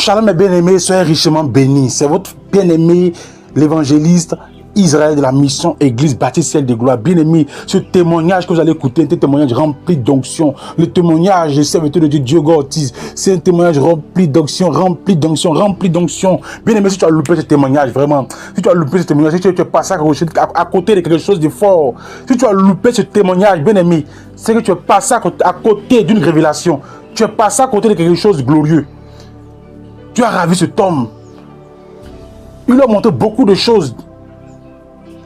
Shalom mes bien-aimés, soyez richement bénis. C'est votre bien-aimé, l'évangéliste Israël de la mission Église Baptiste Ciel de Gloire. Bien-aimé, ce témoignage que vous allez écouter, c'est un témoignage rempli d'onction. Le témoignage de serviteur de Dieu, Diogo Ortiz, c'est un témoignage rempli d'onction, rempli d'onction, rempli d'onction. Bien-aimé, si tu as loupé ce témoignage, vraiment, si tu as loupé ce témoignage, si tu es passé à côté de quelque chose de fort, si tu as loupé ce témoignage, bien-aimé, c'est que tu es passé à côté d'une révélation. Tu es passé à côté de quelque chose de glorieux. Tu as ravi cet homme. Il a montré beaucoup de choses.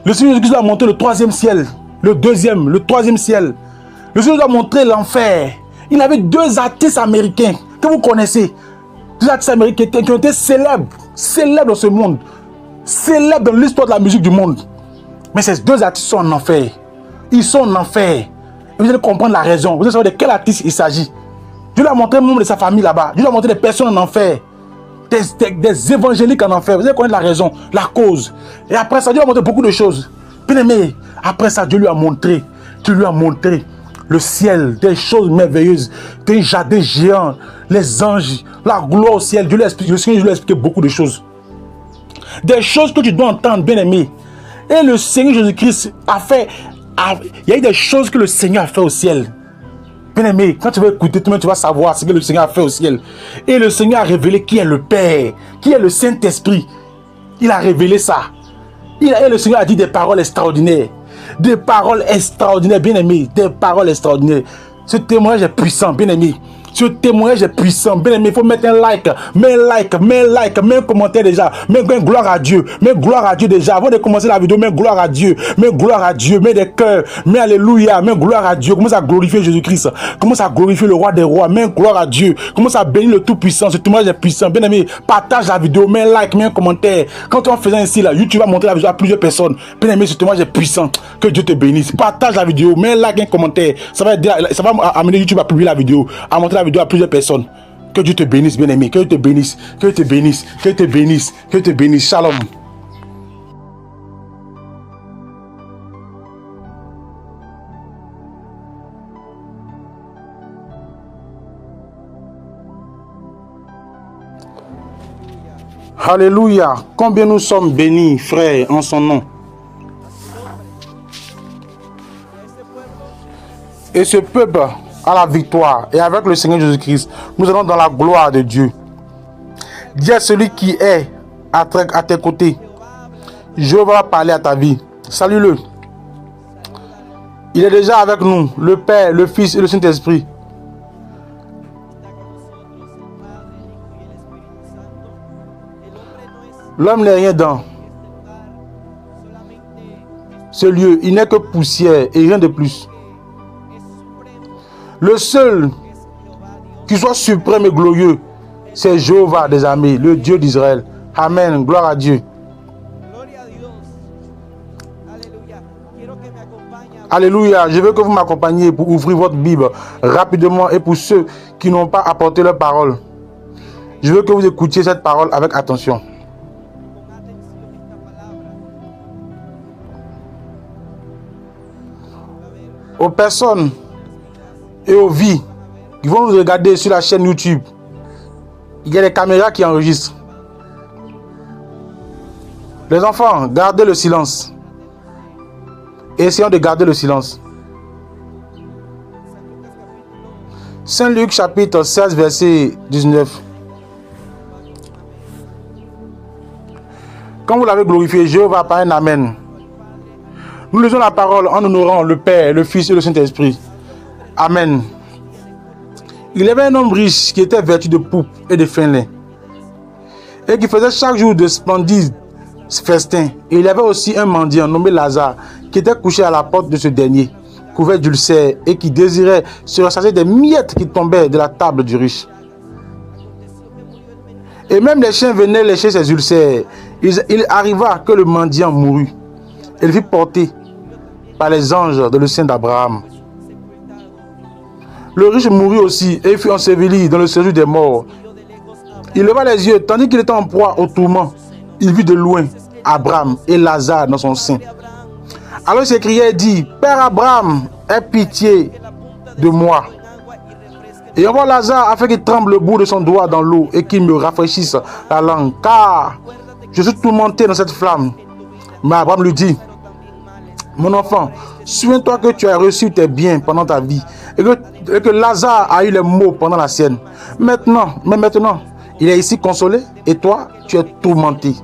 Le Seigneur Jésus a montré le troisième ciel, le deuxième, le troisième ciel. Le Seigneur a montré l'enfer. Il avait deux artistes américains que vous connaissez. Deux artistes américains qui ont été célèbres dans ce monde, célèbres dans l'histoire de la musique du monde. Mais ces deux artistes sont en enfer. Ils sont en enfer. Et vous allez comprendre la raison. Vous allez savoir de quel artiste il s'agit. Dieu lui a montré le membre de sa famille là-bas. Dieu lui a montré des personnes en enfer. Des évangéliques en enfer. Vous allez connaître la raison, la cause. Et après ça, Dieu lui a montré beaucoup de choses. Bien aimé, après ça, Dieu lui a montré le ciel, des choses merveilleuses, des jardins géants, les anges, la gloire au ciel. Dieu lui a expliqué, le Seigneur lui a expliqué beaucoup de choses. Des choses que tu dois entendre, bien aimé. Et le Seigneur Jésus-Christ a fait. Il y a eu des choses que le Seigneur a fait au ciel. Bien aimé, quand tu vas écouter, tu vas savoir ce que le Seigneur a fait au ciel. Et le Seigneur a révélé qui est le Père, qui est le Saint-Esprit. Il a révélé ça. Et le Seigneur a dit des paroles extraordinaires. Des paroles extraordinaires, bien aimé. Des paroles extraordinaires. Ce témoignage est puissant, bien aimé. Ce témoignage est puissant, bien aimé. Il faut mettre un like, mets un commentaire déjà. Mets gloire à Dieu. Mets gloire à Dieu déjà. Avant de commencer la vidéo, mets gloire à Dieu. Mets gloire à Dieu. Mets des cœurs. Mets alléluia. Mets gloire à Dieu. Commence à glorifier Jésus-Christ. Commence à glorifier le roi des rois. Mets gloire à Dieu. Commence à bénir le tout-puissant. Ce témoignage est puissant. Bien aimé, partage la vidéo. Mets un like, mets un commentaire. Quand tu en faisant ainsi, là, YouTube va montrer la vidéo à plusieurs personnes. Bien aimé, ce témoignage est puissant. Que Dieu te bénisse. Partage la vidéo. Mets un like, un commentaire. Ça va amener YouTube à publier la vidéo. À montrer la vidéo à plusieurs personnes. Que Dieu te bénisse, bien aimé. Que Dieu te bénisse. Que Dieu te bénisse. Que Dieu te bénisse. Que Dieu te bénisse. Shalom. Alléluia. Combien nous sommes bénis, frères, en son nom. Et ce peuple à la victoire, et avec le Seigneur Jésus-Christ, nous allons dans la gloire de Dieu. Dis à celui qui est à tes côtés, je vais parler à ta vie. Salue-le. Il est déjà avec nous, le Père, le Fils et le Saint-Esprit. L'homme n'est rien dans ce lieu, il n'est que poussière et rien de plus. Le seul qui soit suprême et glorieux, c'est Jéhovah des armées, le Dieu d'Israël. Amen. Gloire à Dieu. Alléluia. Je veux que vous m'accompagniez pour ouvrir votre Bible rapidement et pour ceux qui n'ont pas apporté leur parole. Je veux que vous écoutiez cette parole avec attention. Aux personnes et aux vies qui vont nous regarder sur la chaîne YouTube, il y a des caméras qui enregistrent. Les enfants, gardez le silence. Essayons de garder le silence. Saint Luc chapitre 16 verset 19. Quand vous l'avez glorifié, Jéhovah par un amen. Nous lisons la parole en honorant le Père, le Fils et le Saint-Esprit. Amen. Il y avait un homme riche qui était vêtu de pourpre et de fin lin et qui faisait chaque jour de splendides festins. Et il y avait aussi un mendiant nommé Lazare qui était couché à la porte de ce dernier, couvert d'ulcères et qui désirait se rassasier des miettes qui tombaient de la table du riche. Et même les chiens venaient lécher ses ulcères. Il arriva que le mendiant mourut. Il fut porté par les anges dans le sein d'Abraham. Le riche mourut aussi et fut enseveli dans le séjour des morts. Il leva les yeux, tandis qu'il était en proie au tourment. Il vit de loin Abraham et Lazare dans son sein. Alors il s'écriait et dit, Père Abraham, aie pitié de moi Et envoie Lazare afin qu'il tremble le bout de son doigt dans l'eau et qu'il me rafraîchisse la langue. Car je suis tourmenté dans cette flamme. Mais Abraham lui dit, mon enfant, souviens-toi que tu as reçu tes biens pendant ta vie et que Lazare a eu les maux pendant la sienne. Maintenant, il est ici consolé et toi, tu es tourmenté.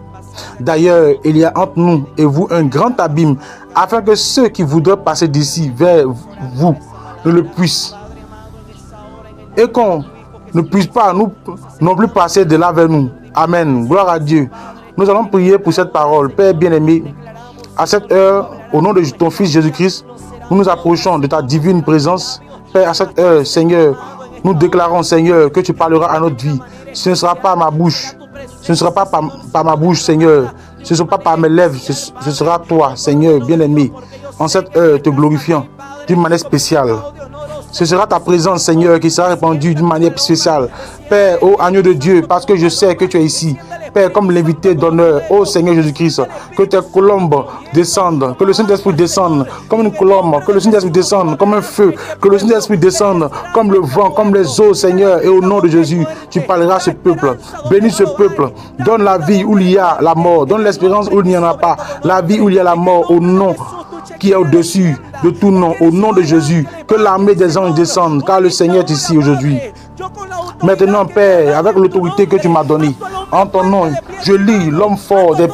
D'ailleurs, il y a entre nous et vous un grand abîme afin que ceux qui voudraient passer d'ici vers vous ne le puissent. Et qu'on ne puisse pas nous non plus passer de là vers nous. Amen. Gloire à Dieu. Nous allons prier pour cette parole. Père bien-aimé, à cette heure, au nom de ton Fils Jésus-Christ, nous nous approchons de ta divine présence. Père, à cette heure, Seigneur, nous déclarons, Seigneur, que tu parleras à notre vie. Ce ne sera pas ma bouche. Ce ne sera pas par ma bouche, Seigneur. Ce ne sera pas par mes lèvres. Ce sera toi, Seigneur, bien-aimé, en cette heure, te glorifiant d'une manière spéciale. Ce sera ta présence, Seigneur, qui sera répandue d'une manière spéciale. Père, ô agneau de Dieu, parce que je sais que tu es ici. Père, comme l'invité d'honneur, ô Seigneur Jésus-Christ, que tes colombes descendent, que le Saint-Esprit descende comme une colombe, que le Saint-Esprit descende comme un feu, que le Saint-Esprit descende comme le vent, comme les eaux, Seigneur, et au nom de Jésus, tu parleras à ce peuple. Bénis ce peuple, donne la vie où il y a la mort, donne l'espérance où il n'y en a pas, la vie où il y a la mort, au nom qui est au-dessus de tout nom, au nom de Jésus, que l'armée des anges descende, car le Seigneur est ici aujourd'hui. Maintenant, Père, avec l'autorité que tu m'as donnée, en ton nom, je lis l'homme fort des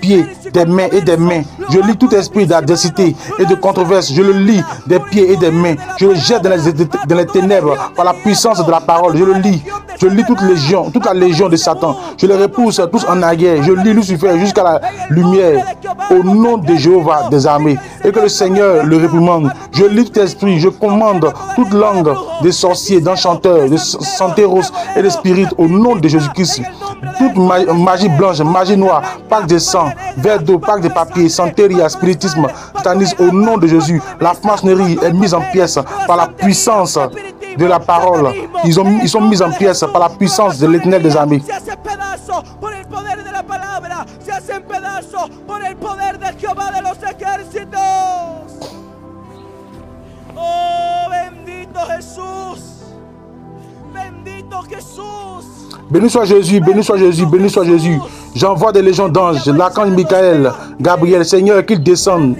pieds, des mains et des mains. Je lis tout esprit d'adversité et de controverse. Je le lis des pieds et des mains. Je le jette dans les ténèbres par la puissance de la parole. Je le lis. Je lis toute la légion de Satan. Je les repousse tous en arrière. Je lis Lucifer jusqu'à la lumière. Au nom de Jéhovah des armées. Et que le Seigneur le réprimande. Je lis tout esprit. Je commande toute langue des sorciers, d'enchanteurs, de santéros et de spirites. Au nom de Jésus-Christ. Toute magie blanche, magie noire, pacte de sang, verre d'eau, pacte de papier, santéria, spiritisme, satanisme, au nom de Jésus. La franc-maçonnerie est mise en pièces par la puissance de la parole. Ils sont mis en pièces par la puissance de l'Éternel des armées. Oh, bendito Jesús. Béni soit Jésus, béni soit Jésus, béni soit Jésus. J'envoie des légions d'anges, l'archange Michael, Gabriel, Seigneur, qu'ils descendent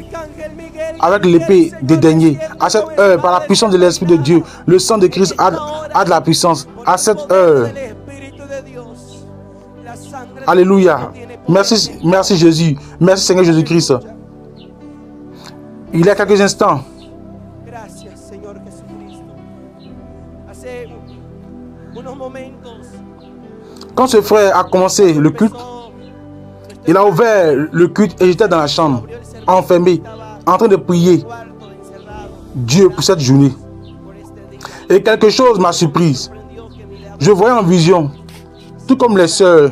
avec l'épée des derniers. À cette heure, par la puissance de l'Esprit de Dieu, le sang de Christ a de la puissance. À cette heure, alléluia. Merci Jésus, merci Seigneur Jésus-Christ. Il y a quelques instants, quand ce frère a commencé le culte, il a ouvert le culte et j'étais dans la chambre, enfermé, en train de prier Dieu pour cette journée. Et quelque chose m'a surprise. Je voyais en vision, tout comme les sœurs,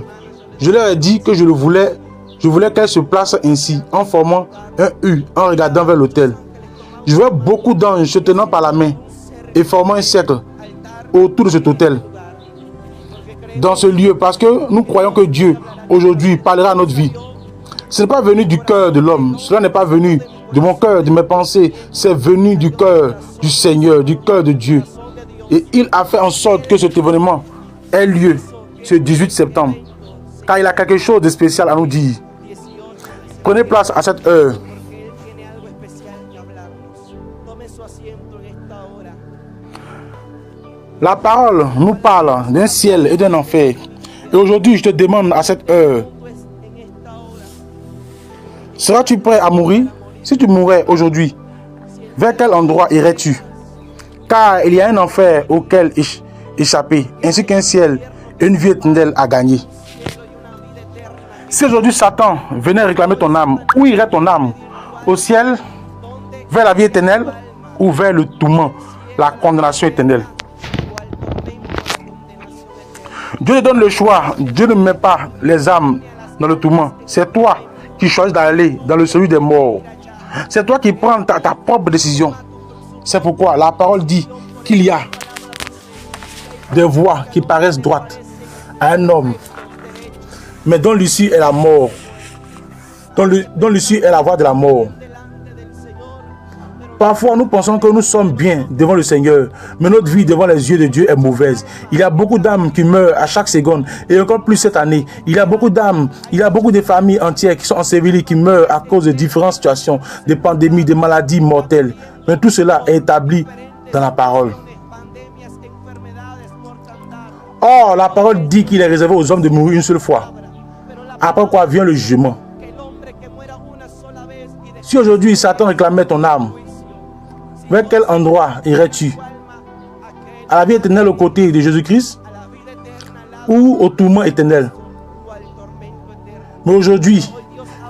je leur ai dit que je voulais qu'elles se placent ainsi, en formant un U, en regardant vers l'autel. Je voyais beaucoup d'anges se tenant par la main et formant un cercle autour de cet autel. Dans ce lieu, parce que nous croyons que Dieu aujourd'hui parlera à notre vie. Ce n'est pas venu du cœur de l'homme, cela n'est pas venu de mon cœur, de mes pensées, c'est venu du cœur du Seigneur, du cœur de Dieu. Et il a fait en sorte que cet événement ait lieu ce 18 septembre, car il a quelque chose de spécial à nous dire. Prenez place à cette heure. La parole nous parle d'un ciel et d'un enfer. Et aujourd'hui, je te demande à cette heure, seras-tu prêt à mourir? Si tu mourais aujourd'hui, vers quel endroit irais-tu? Car il y a un enfer auquel échapper, ainsi qu'un ciel et une vie éternelle à gagner. Si aujourd'hui Satan venait réclamer ton âme, où irait ton âme? Au ciel, vers la vie éternelle ou vers le tourment, la condamnation éternelle? Dieu te donne le choix. Dieu ne met pas les âmes dans le tourment. C'est toi qui choisis d'aller dans le celui des morts. C'est toi qui prends ta propre décision. C'est pourquoi la parole dit qu'il y a des voies qui paraissent droites à un homme, mais dont l'issue est la mort. Dont l'issue est la voie de la mort. Parfois, nous pensons que nous sommes bien devant le Seigneur, mais notre vie devant les yeux de Dieu est mauvaise. Il y a beaucoup d'âmes qui meurent à chaque seconde, et encore plus cette année. Il y a beaucoup d'âmes, il y a beaucoup de familles entières qui sont ensevelies, qui meurent à cause de différentes situations, des pandémies, des maladies mortelles. Mais tout cela est établi dans la parole. Or, la parole dit qu'il est réservé aux hommes de mourir une seule fois. Après quoi vient le jugement. Si aujourd'hui Satan réclamait ton âme, vers quel endroit irais-tu? À la vie éternelle aux côtés de Jésus-Christ ou au tourment éternel? Mais aujourd'hui,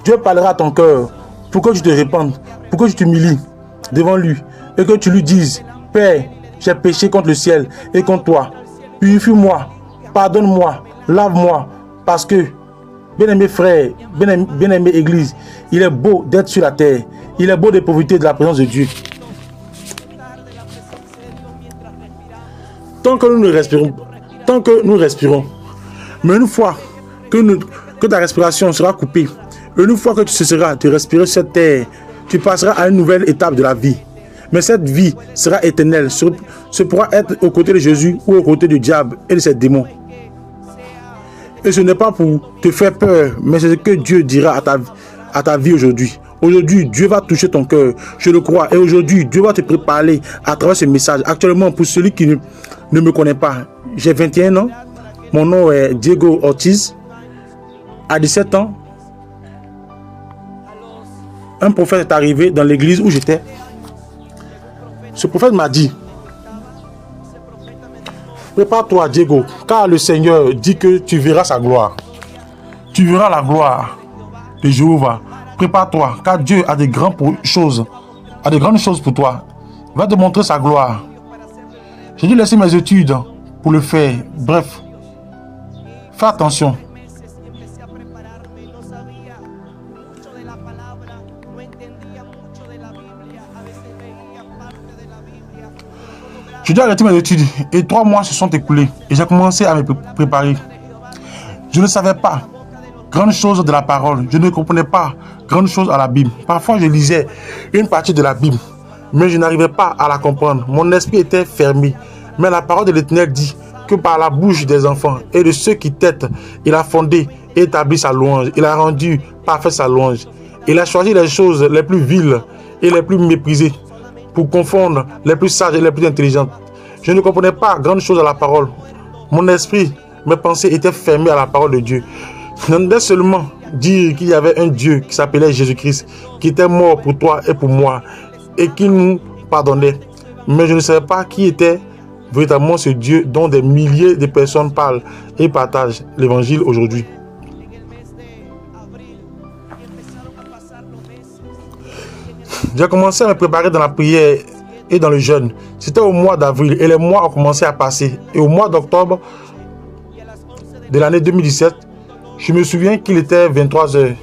Dieu parlera à ton cœur pour que tu te répandes, pour que tu t'humilies devant lui et que tu lui dises: Père, j'ai péché contre le ciel et contre toi. Purifie-moi, pardonne-moi, lave-moi, parce que, bien-aimé frère, bien-aimé église, il est beau d'être sur la terre. Il est beau de profiter de la présence de Dieu. Tant que nous respirons, mais une fois que ta respiration sera coupée, une fois que tu cesseras de respirer cette terre, tu passeras à une nouvelle étape de la vie. Mais cette vie sera éternelle. Ce pourra être aux côtés de Jésus ou aux côtés du diable et de ses démons. Et ce n'est pas pour te faire peur, mais c'est ce que Dieu dira à ta vie aujourd'hui. Aujourd'hui, Dieu va toucher ton cœur, je le crois. Et aujourd'hui, Dieu va te préparer à travers ce message. Actuellement, pour celui qui ne me connaît pas, j'ai 21 ans. Mon nom est Diego Ortiz. À 17 ans, un prophète est arrivé dans l'église où j'étais. Ce prophète m'a dit: prépare-toi, Diego, car le Seigneur dit que tu verras sa gloire. Tu verras la gloire de Jéhovah. Prépare-toi, car Dieu a de grandes choses pour toi. Il va te montrer sa gloire. J'ai dû laisser mes études pour le faire. Bref, fais attention. Je dois arrêter mes études et 3 mois se sont écoulés et j'ai commencé à me préparer. Je ne savais pas grande chose de la parole. Je ne comprenais pas grande chose à la Bible. Parfois, je lisais une partie de la Bible, mais je n'arrivais pas à la comprendre. Mon esprit était fermé. Mais la parole de l'Éternel dit que par la bouche des enfants et de ceux qui têtent, il a fondé et établi sa louange. Il a rendu parfaite sa louange. Il a choisi les choses les plus viles et les plus méprisées pour confondre les plus sages et les plus intelligentes. Je ne comprenais pas grande chose à la parole. Mon esprit, mes pensées étaient fermées à la parole de Dieu. Je n'entendais seulement dire qu'il y avait un Dieu qui s'appelait Jésus-Christ, qui était mort pour toi et pour moi, et qui nous pardonnait. Mais je ne savais pas qui était véritablement ce Dieu dont des milliers de personnes parlent et partagent l'évangile aujourd'hui. J'ai commencé à me préparer dans la prière et dans le jeûne. C'était au mois d'avril et les mois ont commencé à passer. Et au mois d'octobre de l'année 2017, je me souviens qu'il était 23h.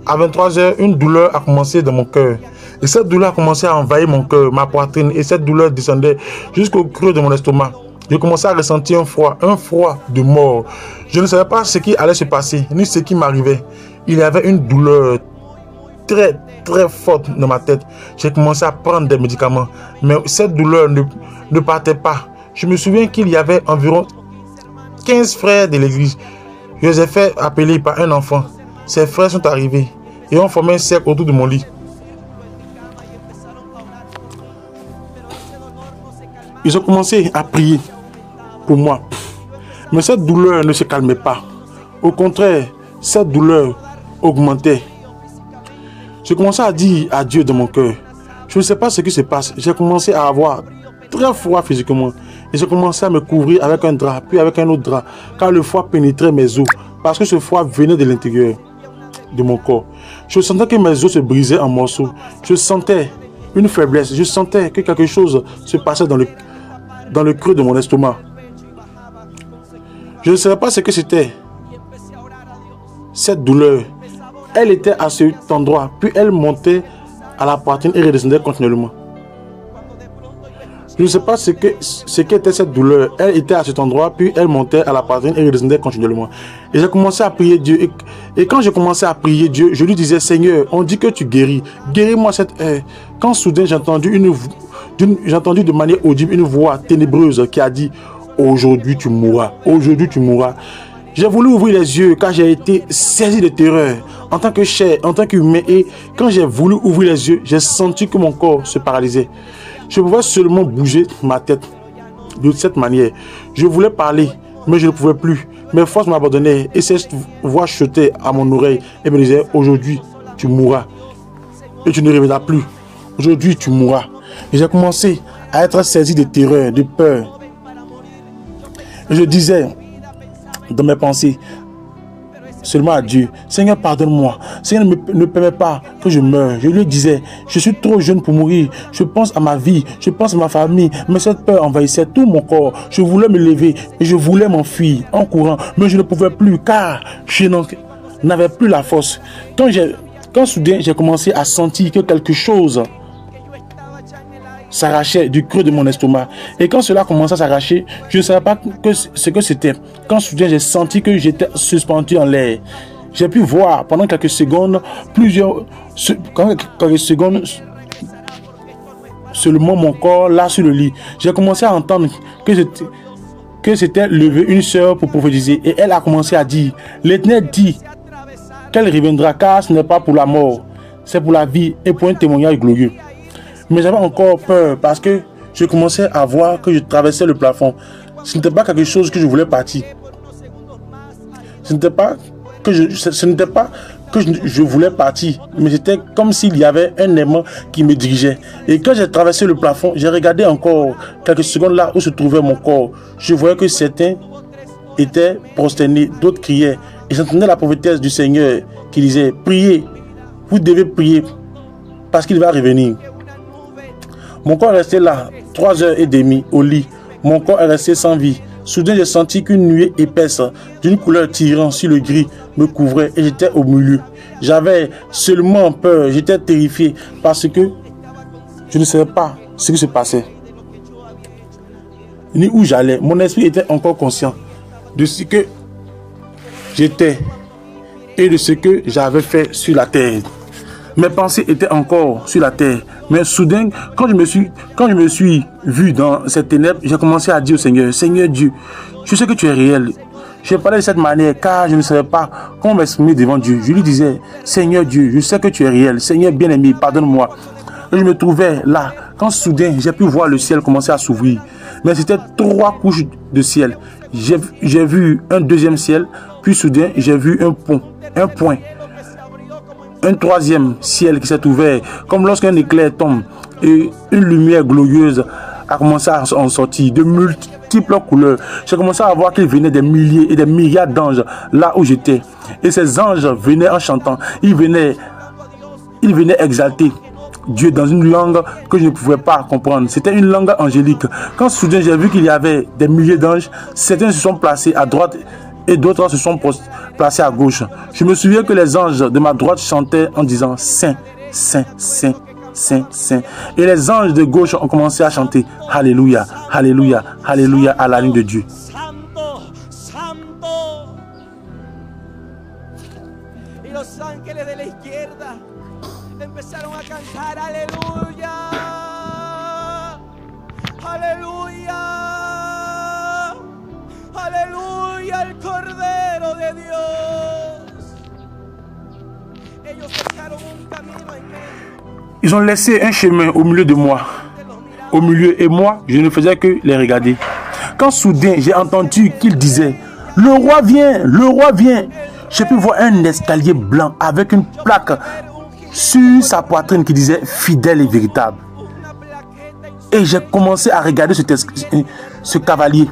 À 23h, une douleur a commencé dans mon cœur. Et cette douleur a commencé à envahir mon cœur, ma poitrine. Et cette douleur descendait jusqu'au creux de mon estomac. J'ai commencé à ressentir un froid de mort. Je ne savais pas ce qui allait se passer, ni ce qui m'arrivait. Il y avait une douleur très forte dans ma tête. J'ai commencé à prendre des médicaments, mais cette douleur ne partait pas. Je me souviens qu'il y avait environ 15 frères de l'église. Je les ai fait appeler par un enfant. Ces frères sont arrivés et ont formé un cercle autour de mon lit. Ils ont commencé à prier pour moi. Mais cette douleur ne se calmait pas. Au contraire, cette douleur augmentait. Je commençais à dire à Dieu dans mon cœur: je ne sais pas ce qui se passe. J'ai commencé à avoir très froid physiquement. Et j'ai commencé à me couvrir avec un drap, puis avec un autre drap, car le froid pénétrait mes os. Parce que ce froid venait de l'intérieur de mon corps. Je sentais que mes os se brisaient en morceaux. Je sentais une faiblesse. Je sentais que quelque chose se passait dans le creux de mon estomac. Je ne savais pas ce que c'était. Cette douleur, elle était à cet endroit, puis elle montait à la poitrine et redescendait continuellement. Je ne sais pas ce qu'était cette douleur. Elle était à cet endroit, puis elle montait à la poitrine et redescendait continuellement. Et j'ai commencé à prier Dieu. Et quand j'ai commencé à prier Dieu, je lui disais, Seigneur, on dit que tu guéris. Guéris-moi cette haie. Quand soudain j'ai entendu de manière audible une voix ténébreuse qui a dit, aujourd'hui tu mourras. Aujourd'hui tu mourras. J'ai voulu ouvrir les yeux car j'ai été saisi de terreur en tant que chair, en tant qu'humain. Et quand j'ai voulu ouvrir les yeux, j'ai senti que mon corps se paralysait. Je pouvais seulement bouger ma tête de cette manière. Je voulais parler, mais je ne pouvais plus. Mes forces m'abandonnaient et cette voix chutait à mon oreille et me disait, aujourd'hui tu mourras et tu ne reviendras plus. Aujourd'hui tu mourras. Et j'ai commencé à être saisi de terreur, de peur. Et je disais dans mes pensées seulement à Dieu, Seigneur, pardonne-moi. Seigneur, ne permets pas que je meure. Je lui disais, je suis trop jeune pour mourir. Je pense à ma vie, je pense à ma famille. Mais cette peur envahissait tout mon corps. Je voulais me lever et je voulais m'enfuir en courant. Mais je ne pouvais plus car je n'avais plus la force. Quand soudain j'ai commencé à sentir que quelque chose s'arrachait du creux de mon estomac. Et quand cela commençait à s'arracher, je ne savais pas ce que c'était. Quand soudain j'ai senti que j'étais suspendu en l'air. J'ai pu voir pendant quelques secondes, seulement mon corps là sur le lit. J'ai commencé à entendre que c'était levé une sœur pour prophétiser. Et elle a commencé à dire, l'Éternel dit qu'elle reviendra car ce n'est pas pour la mort, c'est pour la vie et pour un témoignage glorieux. Mais j'avais encore peur parce que je commençais à voir que je traversais le plafond. Ce n'était pas quelque chose que je voulais partir. Ce n'était pas que je voulais partir, mais c'était comme s'il y avait un aimant qui me dirigeait. Et quand j'ai traversé le plafond, j'ai regardé encore quelques secondes là où se trouvait mon corps. Je voyais que certains étaient prosternés, d'autres criaient. Et j'entendais la prophétesse du Seigneur qui disait, priez, vous devez prier parce qu'il va revenir. Mon corps restait là, 3h30 au lit. Mon corps est resté sans vie. Soudain, j'ai senti qu'une nuée épaisse, d'une couleur tirant sur le gris, me couvrait et j'étais au milieu. J'avais seulement peur, j'étais terrifié parce que je ne savais pas ce qui se passait, ni où j'allais. Mon esprit était encore conscient de ce que j'étais et de ce que j'avais fait sur la terre. Mes pensées étaient encore sur la terre. Mais soudain, quand je me suis vu dans cette ténèbres, j'ai commencé à dire au Seigneur, Seigneur Dieu, je sais que tu es réel. Je parlais de cette manière car je ne savais pas comment m'exprimer devant Dieu. Je lui disais, Seigneur Dieu, je sais que tu es réel. Seigneur bien-aimé, pardonne-moi. Et je me trouvais là, quand soudain, j'ai pu voir le ciel commencer à s'ouvrir. Mais c'était 3 couches de ciel. J'ai vu un deuxième ciel, puis soudain, j'ai vu un point. Un troisième ciel qui s'est ouvert, comme lorsqu'un éclair tombe et une lumière glorieuse a commencé à en sortir, de multiples couleurs. J'ai commencé à voir qu'il venait des milliers et des milliards d'anges là où j'étais. Et ces anges venaient en chantant, ils venaient exalter Dieu dans une langue que je ne pouvais pas comprendre. C'était une langue angélique. Quand soudain j'ai vu qu'il y avait des milliers d'anges, certains se sont placés à droite et d'autres se sont placés à gauche. Je me souviens que les anges de ma droite chantaient en disant Saint, Saint, Saint, Saint, Saint. Et les anges de gauche ont commencé à chanter Alléluia, Alléluia, Alléluia à la ligne de Dieu. Santo, Santo. Y los ángeles de la izquierda empezaron a cantar Aleluya, Aleluya, Aleluya al Cordero de Dios. Ellos dejaron un camino en medio. Ils ont laissé un chemin au milieu de moi. Au milieu, et moi, je ne faisais que les regarder. Quand soudain, j'ai entendu qu'il disait, le roi vient, le roi vient. J'ai pu voir un escalier blanc avec une plaque sur sa poitrine qui disait fidèle et véritable. Et j'ai commencé à regarder ce cavalier.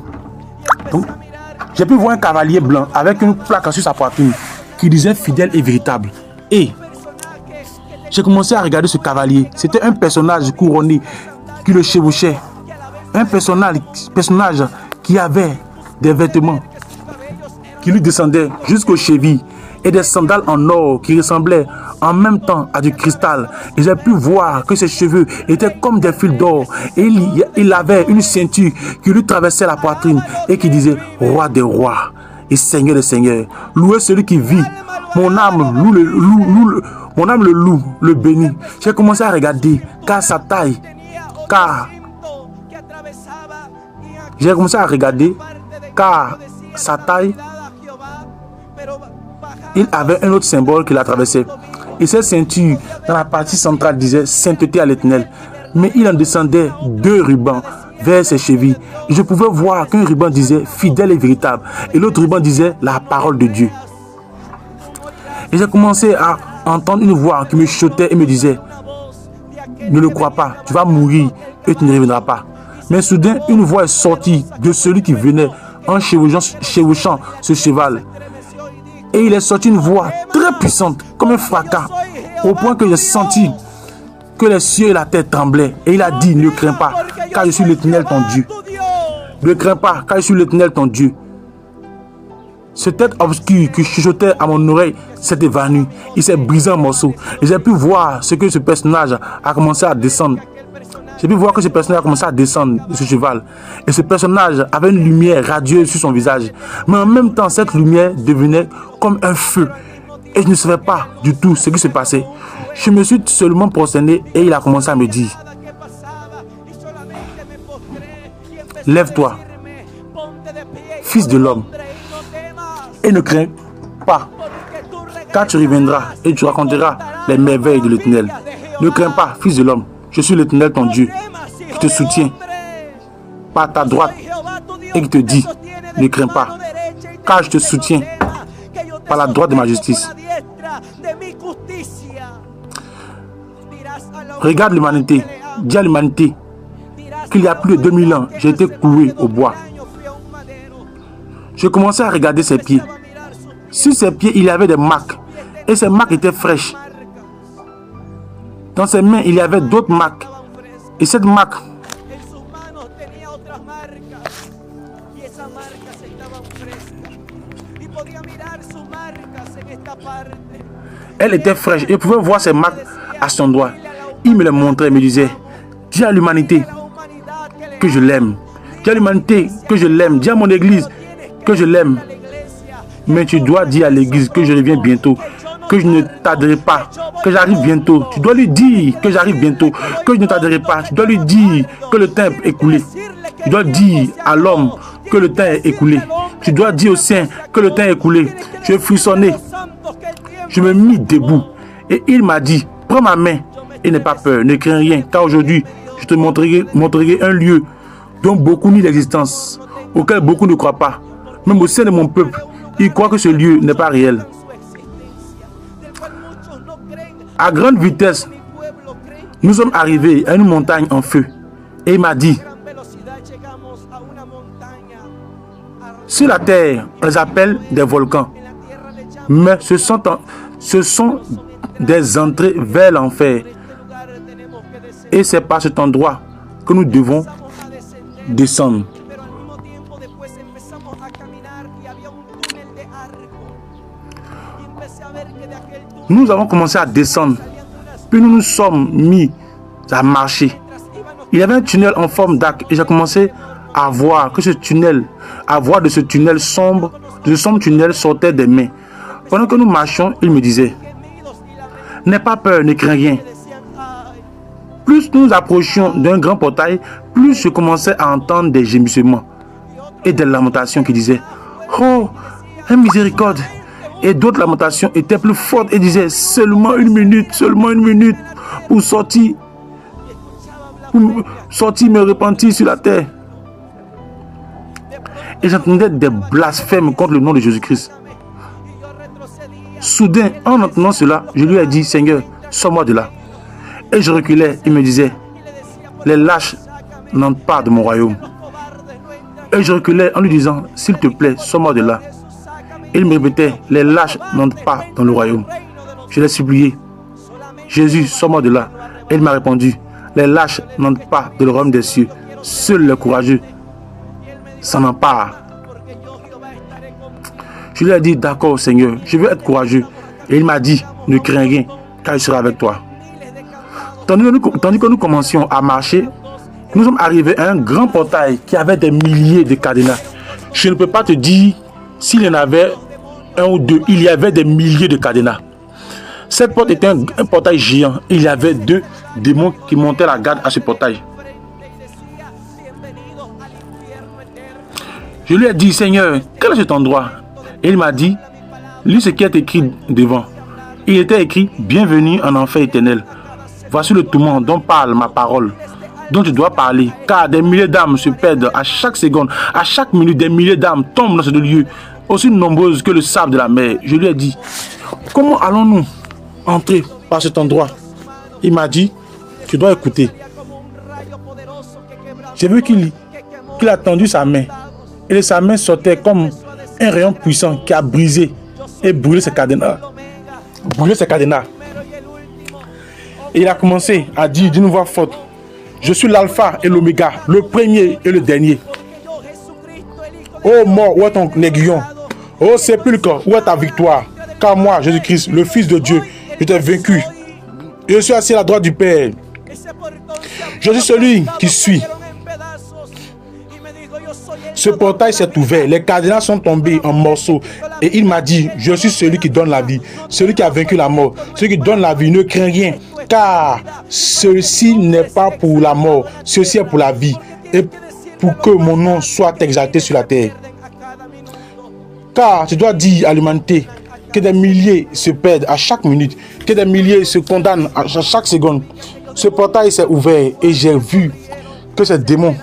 Donc, j'ai pu voir un cavalier blanc avec une plaque sur sa poitrine qui disait fidèle et véritable. Et j'ai commencé à regarder ce cavalier. C'était un personnage couronné qui le chevauchait. Un personnage qui avait des vêtements qui lui descendaient jusqu'aux chevilles et des sandales en or qui ressemblaient en même temps à du cristal. Et j'ai pu voir que ses cheveux étaient comme des fils d'or. Et il avait une ceinture qui lui traversait la poitrine et qui disait « Roi des rois et Seigneur des seigneurs, louez celui qui vit. Mon âme le loue, le bénit. » J'ai commencé à regarder car sa taille, j'ai commencé à regarder car sa taille, il avait un autre symbole qui la traversait. Et cette ceinture, dans la partie centrale, disait sainteté à l'Éternel. Mais il en descendait 2 rubans vers ses chevilles. Et je pouvais voir qu'un ruban disait fidèle et véritable. Et l'autre ruban disait la parole de Dieu. Et j'ai commencé à entendre une voix qui me chuchotait et me disait ne le crois pas, tu vas mourir et tu ne reviendras pas. Mais soudain, une voix est sortie de celui qui venait en chevauchant ce cheval. Et il est sorti une voix très puissante, comme un fracas, au point que j'ai senti que les cieux et la terre tremblaient. Et il a dit, ne crains pas, car je suis l'Éternel ton Dieu. Ne crains pas, car je suis l'Éternel ton Dieu. Cette tête obscure qui chuchotait à mon oreille s'est évanouie. Il s'est brisé en morceaux. Et j'ai pu voir ce que ce personnage a commencé à descendre. J'ai pu voir que ce personnage a commencé à descendre de ce cheval. Et ce personnage avait une lumière radieuse sur son visage. Mais en même temps, cette lumière devenait comme un feu. Et je ne savais pas du tout ce qui se passait. Je me suis seulement prosterné et il a commencé à me dire « Lève-toi, fils de l'homme, et ne crains pas, car tu reviendras et tu raconteras les merveilles de l'Éternel. Ne crains pas, fils de l'homme. Je suis l'Éternel ton Dieu, qui te soutient par ta droite et qui te dit, ne crains pas, car je te soutiens par la droite de ma justice. Regarde l'humanité, dis à l'humanité qu'il y a plus de 2000 ans, j'ai été cloué au bois. Je commençais à regarder ses pieds. Sur ses pieds, il y avait des marques, et ces marques étaient fraîches. Dans ses mains, il y avait d'autres marques. Et cette marque, elle était fraîche. Et je pouvais voir ces marques à son doigt. Il me les montrait et me disait, dis à l'humanité que je l'aime. Dis à l'humanité que je l'aime. Dis à mon église que je l'aime. Mais tu dois dire à l'église que je reviens bientôt. Que je ne tarderai pas, que j'arrive bientôt. Tu dois lui dire que j'arrive bientôt, que je ne tarderai pas. Tu dois lui dire que le temps est écoulé. Tu dois dire à l'homme que le temps est écoulé. Tu dois dire aux saints que le temps est écoulé. Je frissonnais. Je me mis debout. Et il m'a dit, prends ma main et n'aie pas peur, ne crains rien. Car aujourd'hui, je te montrerai un lieu dont beaucoup nient l'existence, auquel beaucoup ne croient pas. Même au sein de mon peuple, ils croient que ce lieu n'est pas réel. À grande vitesse, nous sommes arrivés à une montagne en feu. Et il m'a dit, sur la terre, on les appelle des volcans. Mais ce sont des entrées vers l'enfer. Et c'est par cet endroit que nous devons descendre. Nous avons commencé à descendre. Puis nous nous sommes mis à marcher. Il y avait un tunnel en forme d'arc. Et j'ai commencé à voir que ce tunnel, de ce tunnel sombre, de ce sombre tunnel sortait des mains. Pendant que nous marchions, il me disait, n'aie pas peur, ne crains rien. Plus nous nous approchions d'un grand portail, plus je commençais à entendre des gémissements et des lamentations qui disaient, oh, un miséricorde. Et d'autres lamentations étaient plus fortes et disaient, seulement une minute pour sortir me repentir sur la terre. Et j'entendais des blasphèmes contre le nom de Jésus-Christ. Soudain, en entendant cela, je lui ai dit, Seigneur, sors-moi de là. Et je reculais, il me disait, les lâches n'entrent pas de mon royaume. Et je reculais en lui disant, s'il te plaît, sors-moi de là. Et il me répétait, les lâches n'entrent pas dans le royaume. Je l'ai supplié, Jésus, sors-moi de là. Et il m'a répondu, les lâches n'entrent pas dans le royaume des cieux. Seuls les courageux s'en emparent. Je lui ai dit, d'accord Seigneur, je veux être courageux. Et il m'a dit, ne crains rien, car il sera avec toi. Tandis que nous commencions à marcher, nous sommes arrivés à un grand portail qui avait des milliers de cadenas. Je ne peux pas te dire s'il y en avait un ou deux, il y avait des milliers de cadenas. Cette porte était un portail géant. Il y avait 2 démons qui montaient la garde à ce portail. Je lui ai dit, Seigneur, quel est cet endroit? Et il m'a dit, lis ce qui est écrit devant. Il était écrit, bienvenue en enfer éternel. Voici le tourment dont parle ma parole, dont tu dois parler, car des milliers d'âmes se perdent à chaque seconde, à chaque minute, des milliers d'âmes tombent dans ce lieu, aussi nombreuses que le sable de la mer. Je lui ai dit, comment allons-nous entrer par cet endroit? Il m'a dit, tu dois écouter. J'ai vu qu'il a tendu sa main, et de sa main sortait comme un rayon puissant qui a brisé et brûlé ses cadenas. Et il a commencé à dire d'une voix forte, je suis l'alpha et l'oméga, le premier et le dernier. Ô mort, où est ton aiguillon? Ô sépulcre, où est ta victoire? Car moi, Jésus-Christ, le Fils de Dieu, je t'ai vaincu. Je suis assis à la droite du Père. Je suis celui qui suit. Ce portail s'est ouvert, les cadenas sont tombés en morceaux. Et il m'a dit, je suis celui qui donne la vie, celui qui a vaincu la mort, celui qui donne la vie, ne crains rien. Car ceci n'est pas pour la mort, ceci est pour la vie, et pour que mon nom soit exalté sur la terre. Car tu dois dire à l'humanité que des milliers se perdent à chaque minute, que des milliers se condamnent à chaque seconde. Ce portail s'est ouvert et j'ai vu que ces démons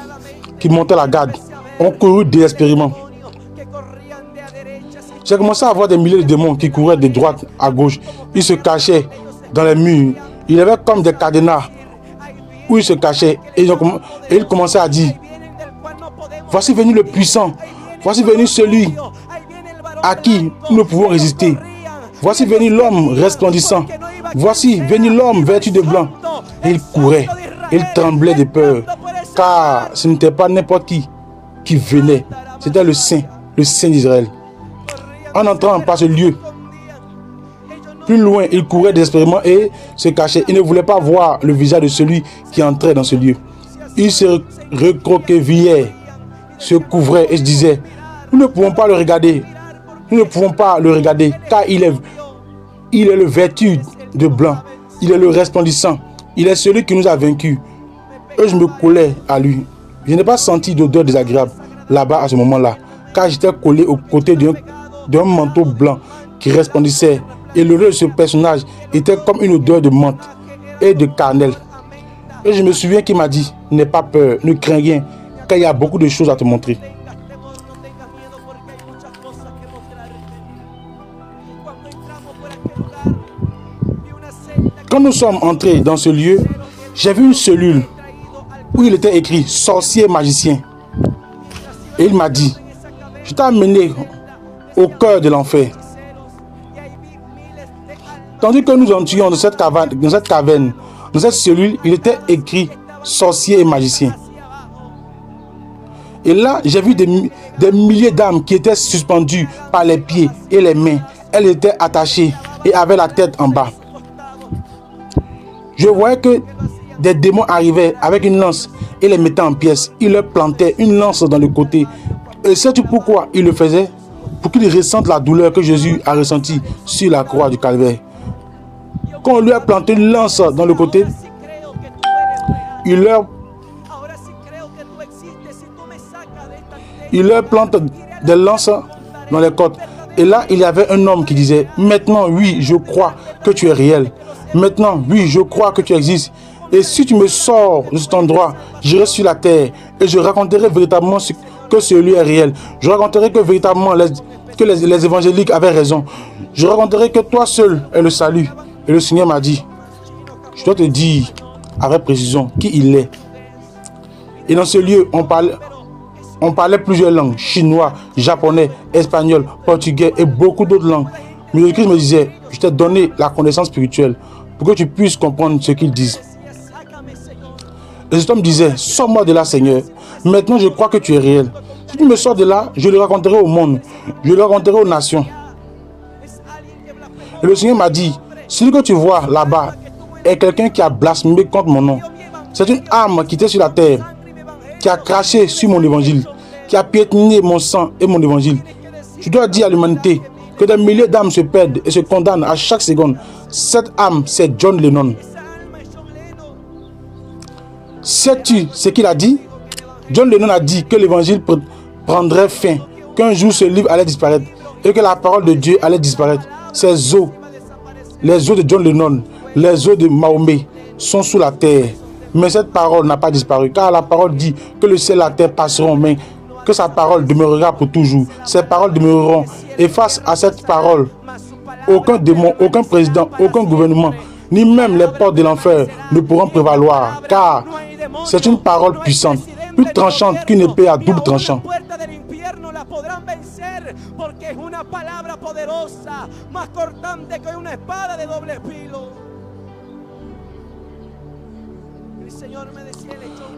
qui montaient la garde ont couru désespérément. J'ai commencé à voir des milliers de démons qui couraient de droite à gauche. Ils se cachaient dans les murs. Il y avait comme des cadenas où ils se cachaient. Et ils commençaient à dire, voici venu le puissant. Voici venu celui à qui nous pouvons résister. Voici venu l'homme resplendissant. Voici venu l'homme vêtu de blanc. Et il courait. Il tremblait de peur. Car ce n'était pas n'importe qui venait. C'était le Saint d'Israël. En entrant par ce lieu, plus loin, il courait désespérément et se cachait. Il ne voulait pas voir le visage de celui qui entrait dans ce lieu. Il se recroquevillait, se couvrait et se disait, nous ne pouvons pas le regarder. Nous ne pouvons pas le regarder car il est le vêtu de blanc. Il est le resplendissant. Il est celui qui nous a vaincus. Et je me collais à lui. Je n'ai pas senti d'odeur désagréable là-bas à ce moment-là, car j'étais collé aux côtés d'un manteau blanc qui resplendissait. Et l'odeur de ce personnage était comme une odeur de menthe et de cannelle. Et je me souviens qu'il m'a dit, n'aie pas peur, ne crains rien, car il y a beaucoup de choses à te montrer. Quand nous sommes entrés dans ce lieu, j'ai vu une cellule où il était écrit « sorcier magicien ». Et il m'a dit, je t'ai amené au cœur de l'enfer. Tandis que nous entrions dans cette caverne, dans cette cellule, il était écrit « sorcier et magicien ». Et là, j'ai vu des milliers d'âmes qui étaient suspendues par les pieds et les mains. Elles étaient attachées et avaient la tête en bas. Je voyais que des démons arrivaient avec une lance et les mettaient en pièces. Ils leur plantaient une lance dans le côté. Et sais-tu pourquoi ils le faisaient? Pour qu'ils ressentent la douleur que Jésus a ressentie sur la croix du Calvaire. Quand on lui a planté une lance dans le côté, il leur plante des lances dans les côtes. Et là, il y avait un homme qui disait, maintenant, oui, je crois que tu es réel. Maintenant, oui, je crois que tu existes. Et si tu me sors de cet endroit, j'irai sur la terre et je raconterai véritablement que ce lieu est réel. Je raconterai que véritablement les évangéliques avaient raison. Je raconterai que toi seul est le salut. Et le Seigneur m'a dit, je dois te dire avec précision qui il est. Et dans ce lieu, on parlait plusieurs langues, chinois, japonais, espagnol, portugais et beaucoup d'autres langues. Mais le Christ me disait, je t'ai donné la connaissance spirituelle pour que tu puisses comprendre ce qu'ils disent. Et cet homme disait, sors-moi de là, Seigneur. Maintenant, je crois que tu es réel. Si tu me sors de là, je le raconterai au monde. Je le raconterai aux nations. Et le Seigneur m'a dit, celui que tu vois là-bas est quelqu'un qui a blasphémé contre mon nom. C'est une âme qui était sur la terre, qui a craché sur mon évangile, qui a piétiné mon sang et mon évangile. Je dois dire à l'humanité que des milliers d'âmes se perdent et se condamnent à chaque seconde. Cette âme, c'est John Lennon. Sais-tu ce qu'il a dit? John Lennon a dit que l'évangile prendrait fin, qu'un jour ce livre allait disparaître et que la parole de Dieu allait disparaître. Ces os, les os de John Lennon, les os de Mahomet sont sous la terre. Mais cette parole n'a pas disparu, car la parole dit que le ciel et la terre passeront, mais que sa parole demeurera pour toujours. Ces paroles demeureront. Et face à cette parole, aucun démon, aucun président, aucun gouvernement, ni même les portes de l'enfer ne pourront prévaloir, car c'est une parole puissante, plus tranchante qu'une épée à double tranchant.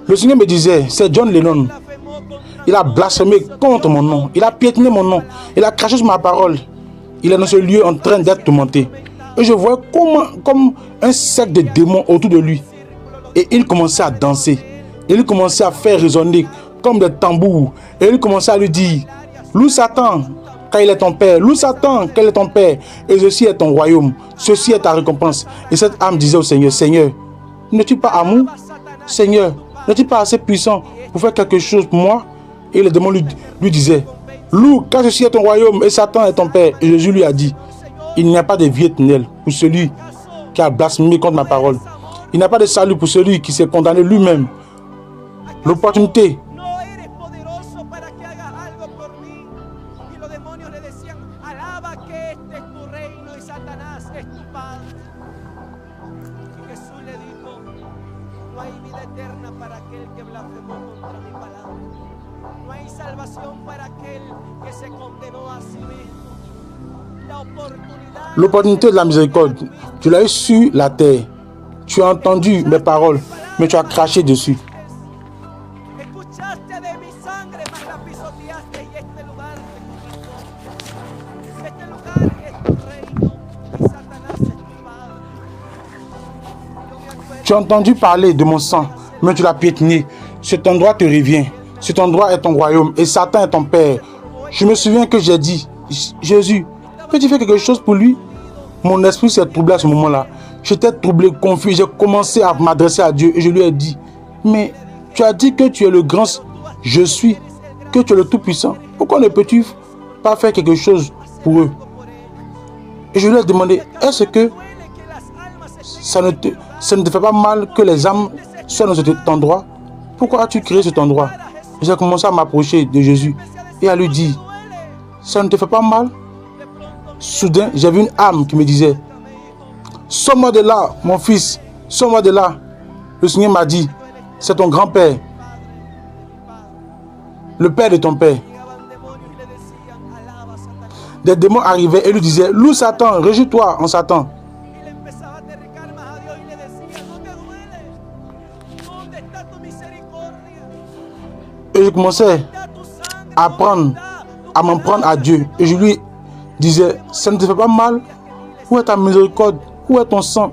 Le Seigneur me disait, c'est John Lennon. Il a blasphémé contre mon nom. Il a piétiné mon nom. Il a craché sur ma parole. Il est dans ce lieu en train d'être tourmenté. Et je voyais comme un cercle de démons autour de lui. Et il commençait à danser. Et il commençait à faire résonner comme des tambours. Et il commençait à lui dire, loue Satan, car il est ton père. Loue Satan, car il est ton père. Et ceci est ton royaume. Ceci est ta récompense. Et cette âme disait au Seigneur, Seigneur, n'es-tu pas amour? Seigneur, n'es-tu pas assez puissant pour faire quelque chose pour moi? Et le démon lui disait, loue, car ceci est ton royaume et Satan est ton père. Et Jésus lui a dit, il n'y a pas de vie éternelle pour celui qui a blasphémé contre ma parole. Il n'y a pas de salut pour celui qui s'est condamné lui-même. L'opportunité de la miséricorde, tu l'as eu sur la terre. Tu as entendu mes paroles, mais tu as craché dessus. Tu as entendu parler de mon sang, mais tu l'as piétiné. Cet endroit te revient. Cet endroit est ton royaume et Satan est ton père. Je me souviens que j'ai dit, Jésus, peux-tu faire quelque chose pour lui? Mon esprit s'est troublé à ce moment-là. J'étais troublé, confus. J'ai commencé à m'adresser à Dieu et je lui ai dit, mais tu as dit que tu es le grand je suis, que tu es le tout-puissant. Pourquoi ne peux-tu pas faire quelque chose pour eux? Et je lui ai demandé, est-ce que ça ne te fait pas mal que les âmes soient dans cet endroit? Pourquoi as-tu créé cet endroit? J'ai commencé à m'approcher de Jésus et à lui dire, ça ne te fait pas mal? Soudain, j'ai vu une âme qui me disait, sors-moi de là, mon fils, sors-moi de là. Le Seigneur m'a dit, c'est ton grand-père, le père de ton père. Des démons arrivaient et lui disaient, loue Satan, réjouis-toi en Satan. Et je commençais à m'en prendre à Dieu. Et je lui disais, ça ne te fait pas mal? Où est ta miséricorde? Où est ton sang?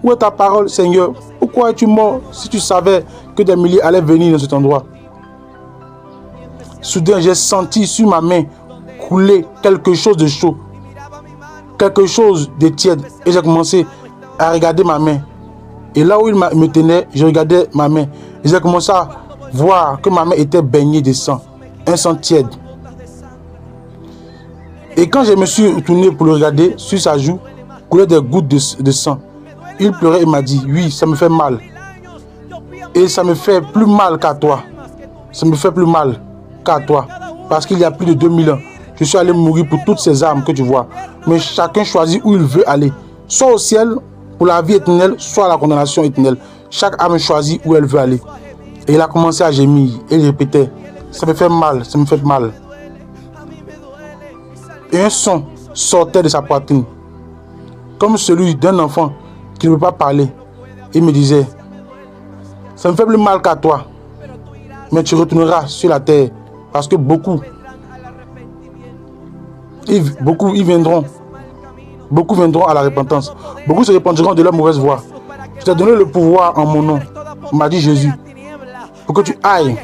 Où est ta parole, Seigneur? Pourquoi es-tu mort si tu savais que des milliers allaient venir dans cet endroit? Soudain, j'ai senti sur ma main couler quelque chose de chaud, quelque chose de tiède. Et j'ai commencé à regarder ma main. Et là où il me tenait, je regardais ma main. Et j'ai commencé à voir que ma main était baignée de sang, un sang tiède. Et quand je me suis retourné pour le regarder, sur sa joue, coulait des gouttes de sang. Il pleurait et m'a dit, oui, ça me fait mal. Et ça me fait plus mal qu'à toi. Ça me fait plus mal qu'à toi. Parce qu'il y a plus de 2000 ans, je suis allé mourir pour toutes ces âmes que tu vois. Mais chacun choisit où il veut aller. Soit au ciel pour la vie éternelle, soit à la condamnation éternelle. Chaque âme choisit où elle veut aller. Et il a commencé à gémir. Et il répétait, ça me fait mal, ça me fait mal. Et un son sortait de sa poitrine, comme celui d'un enfant qui ne peut pas parler. Il me disait, ça me fait plus mal qu'à toi, mais tu retourneras sur la terre Parce que beaucoup viendront. Beaucoup viendront à la repentance. Beaucoup se repentiront de leur mauvaise voie. Je t'ai donné le pouvoir en mon nom, m'a dit Jésus, pour que tu ailles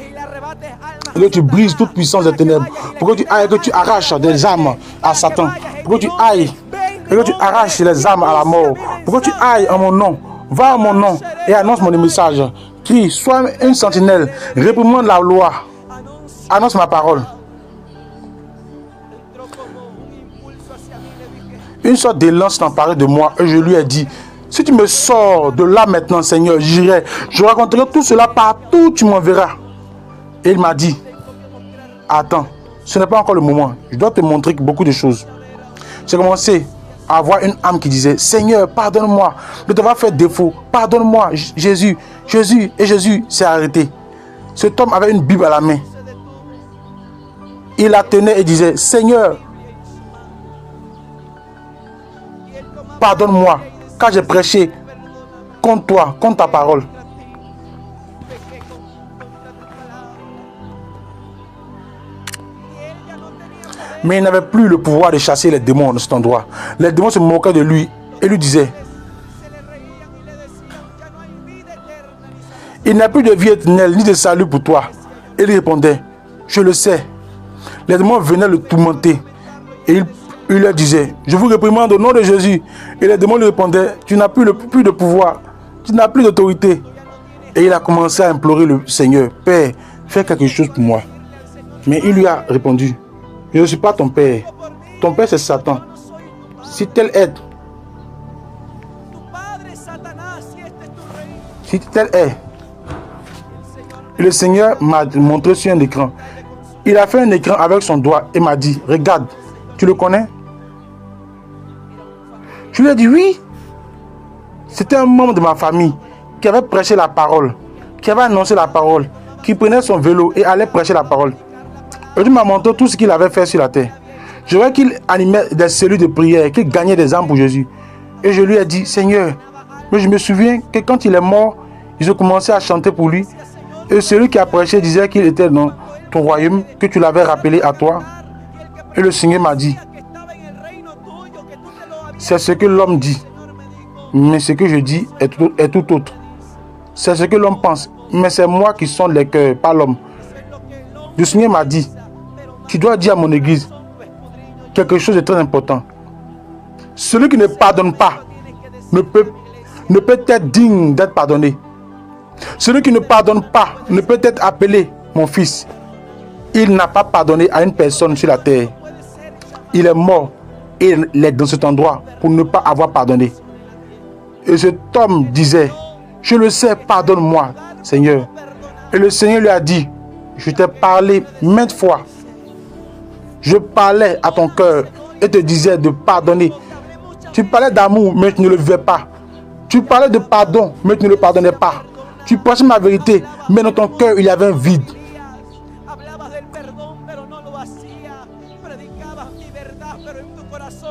et que tu brises toute puissance des ténèbres, pour que tu ailles et que tu arraches des âmes à Satan, pour que tu ailles et que tu arraches les âmes à la mort, pour que tu ailles en mon nom, va en mon nom et annonce mon message. Crie, sois une sentinelle, réprimande la loi, annonce ma parole. Une sorte d'élan s'est emparé de moi et je lui ai dit, si tu me sors de là maintenant, Seigneur, j'irai, je raconterai tout cela partout où tu m'enverras. Et il m'a dit, attends, ce n'est pas encore le moment, je dois te montrer beaucoup de choses. J'ai commencé à avoir une âme qui disait, Seigneur, pardonne-moi de t'avoir fait défaut, pardonne-moi, Jésus, Jésus, et Jésus s'est arrêté. Cet homme avait une Bible à la main. Il la tenait et disait, Seigneur, pardonne-moi, car j'ai prêché contre toi, contre ta parole. Mais il n'avait plus le pouvoir de chasser les démons de cet endroit. Les démons se moquaient de lui et lui disaient, il n'y a plus de vie éternelle ni de salut pour toi. Et il répondait, je le sais. Les démons venaient le tourmenter et il leur disait, je vous réprimande au nom de Jésus. Et les démons lui répondaient, tu n'as plus de pouvoir, tu n'as plus d'autorité. Et il a commencé à implorer le Seigneur, Père, fais quelque chose pour moi. Mais il lui a répondu, je ne suis pas ton père. Ton père c'est Satan. Si tel est, si tel est, le Seigneur m'a montré sur un écran. Il a fait un écran avec son doigt et m'a dit, regarde, tu le connais? Je lui ai dit oui. C'était un membre de ma famille qui avait prêché la parole, qui avait annoncé la parole, qui prenait son vélo et allait prêcher la parole. Et Dieu m'a montré tout ce qu'il avait fait sur la terre. Je vois qu'il animait des cellules de prière, qu'il gagnait des âmes pour Jésus. Et je lui ai dit, Seigneur, mais je me souviens que quand il est mort, ils ont commencé à chanter pour lui. Et celui qui a prêché disait qu'il était dans ton royaume, que tu l'avais rappelé à toi. Et le Seigneur m'a dit, c'est ce que l'homme dit, mais ce que je dis est tout autre. C'est ce que l'homme pense, mais c'est moi qui sonde les cœurs, pas l'homme. Le Seigneur m'a dit, tu dois dire à mon église quelque chose de très important. Celui qui ne pardonne pas ne peut être digne d'être pardonné. Celui qui ne pardonne pas ne peut être appelé mon fils. Il n'a pas pardonné à une personne sur la terre. Il est mort et il est dans cet endroit pour ne pas avoir pardonné. Et cet homme disait, je le sais, pardonne-moi, Seigneur. Et le Seigneur lui a dit, je t'ai parlé maintes fois. Je parlais à ton cœur et te disais de pardonner. Tu parlais d'amour, mais tu ne le vivais pas. Tu parlais de pardon, mais tu ne le pardonnais pas. Tu prêchais ma vérité, mais dans ton cœur, il y avait un vide.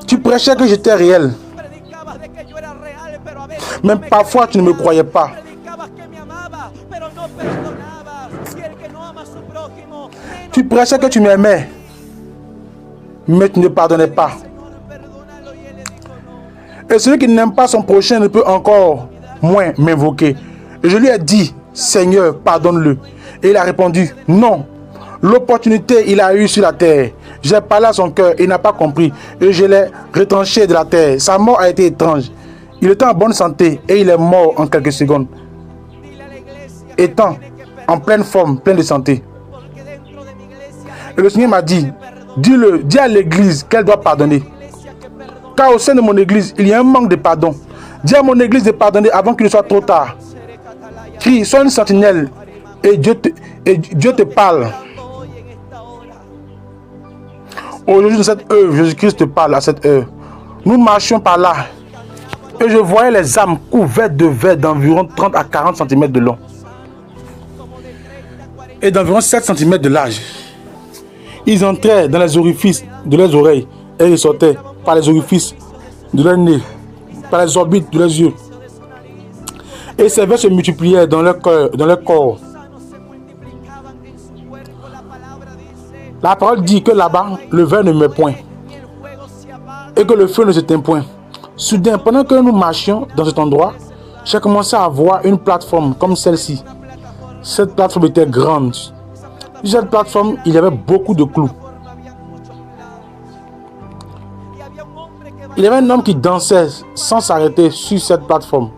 Tu prêchais que j'étais réel. Même parfois, tu ne me croyais pas. Tu prêchais que tu m'aimais, mais tu ne pardonnais pas. Et celui qui n'aime pas son prochain ne peut encore moins m'invoquer. Et je lui ai dit, Seigneur, pardonne-le. Et il a répondu, non. L'opportunité, il a eu sur la terre. J'ai parlé à son cœur, il n'a pas compris. Et je l'ai retranché de la terre. Sa mort a été étrange. Il était en bonne santé et il est mort en quelques secondes. Étant en pleine forme, plein de santé. Et le Seigneur m'a dit, dis à l'église qu'elle doit pardonner. Car au sein de mon église, il y a un manque de pardon. Dis à mon église de pardonner avant qu'il ne soit trop tard. Crie, sois une sentinelle et Dieu te parle. Aujourd'hui, dans cette heure, Jésus-Christ te parle à cette heure. Nous marchions par là et je voyais les âmes couvertes de verre d'environ 30 à 40 cm de long et d'environ 7 cm de large. Ils entraient dans les orifices de leurs oreilles et ils sortaient par les orifices de leur nez, par les orbites de leurs yeux. Et ces vers se multipliaient dans leur cœur, dans leur corps. La parole dit que là-bas, le verre ne met point ni el fuego se apaga. et que le feu ne s'éteint point. Soudain, pendant que nous marchions dans cet endroit, j'ai commencé à voir une plateforme comme celle-ci. Una plataforma, Cette plateforme était grande. esa plataforma, Sur cette plateforme, il y avait beaucoup de clous. había muchos clavos. Y había un hombre que Il y avait un homme qui dansait sans s'arrêter sur cette plateforme.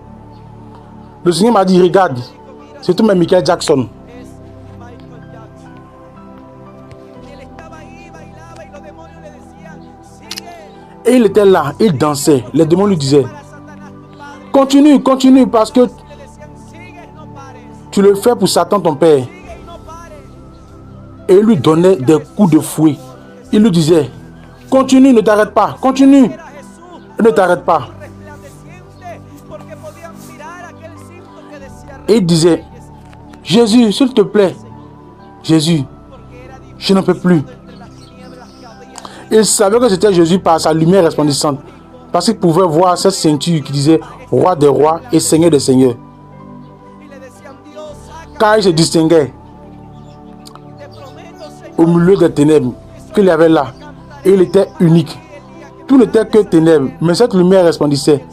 Le Seigneur m'a dit, regarde, c'est tout même Michael Jackson. es Michael Jackson. Él estaba ahí, bailaba y los demonios le decían, sigue Et il était là, il dansait. Les démons lui disaient, para Satanás tu padre. continue, continue, parce que Le decían, sigue y no pares, tu le fais pour Satan, ton père. sigue y no pares. Et il lui donnait des coups de fouet. Il lui disait, continue, ne t'arrête pas, continue, Era Jesús, ne t'arrête pas. resplandeciente, porque podían mirar aquel cinto que decía Et il disait, Jésus, s'il te plaît, Jésus, porque era je n'en peux plus. entre las tinieblas que había. Il savait que c'était Jésus par sa lumière resplendissante. Parce qu'il pouvait voir cette ceinture qui disait Roi des rois et Seigneur des seigneurs. Y le decían, Dios, saca, Car il se distinguait te prometo, Señor, au milieu des ténèbres qu'il y avait là. Et il était unique. Tout n'était que ténèbres, mais cette lumière resplendissait.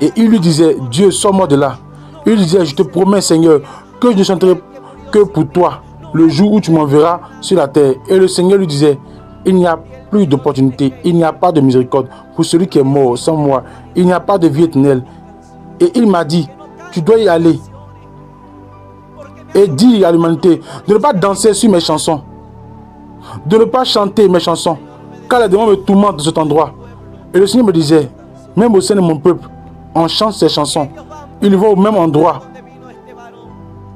Et il lui disait, Dieu, sors-moi de là. Il disait, je te promets, Seigneur, que je ne chanterai que pour toi le jour où tu m'enverras sur la terre. Et le Seigneur lui disait, il n'y a plus d'opportunité, il n'y a pas de miséricorde pour celui qui est mort sans moi. Il n'y a pas de vie éternelle. Et il m'a dit, tu dois y aller et dire à l'humanité de ne pas danser sur mes chansons, de ne pas chanter mes chansons, car les démons me tourmentent de cet endroit. Et le Seigneur me disait, même au sein de mon peuple, on chante ces chansons. Ils vont au même endroit donde vino este varón.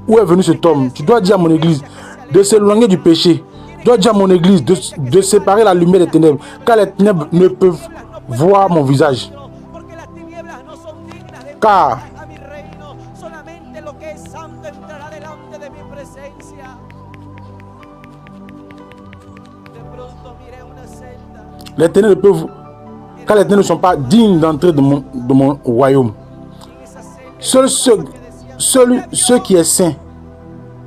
où est venu cet homme. Tu dois dire à mon église de s'éloigner du péché. Tu dois dire à mon église de séparer la lumière des ténèbres, car les ténèbres ne peuvent voir mon visage. Porque las tinieblas no son dignas de Car entrar a mi reino. Solamente lo que es santo entrará delante de mi presencia. De pronto miré una celda. les ténèbres ne peuvent, car les ténèbres ne sont pas dignes d'entrer de mon royaume. En esa celda Seul ceux qui est saint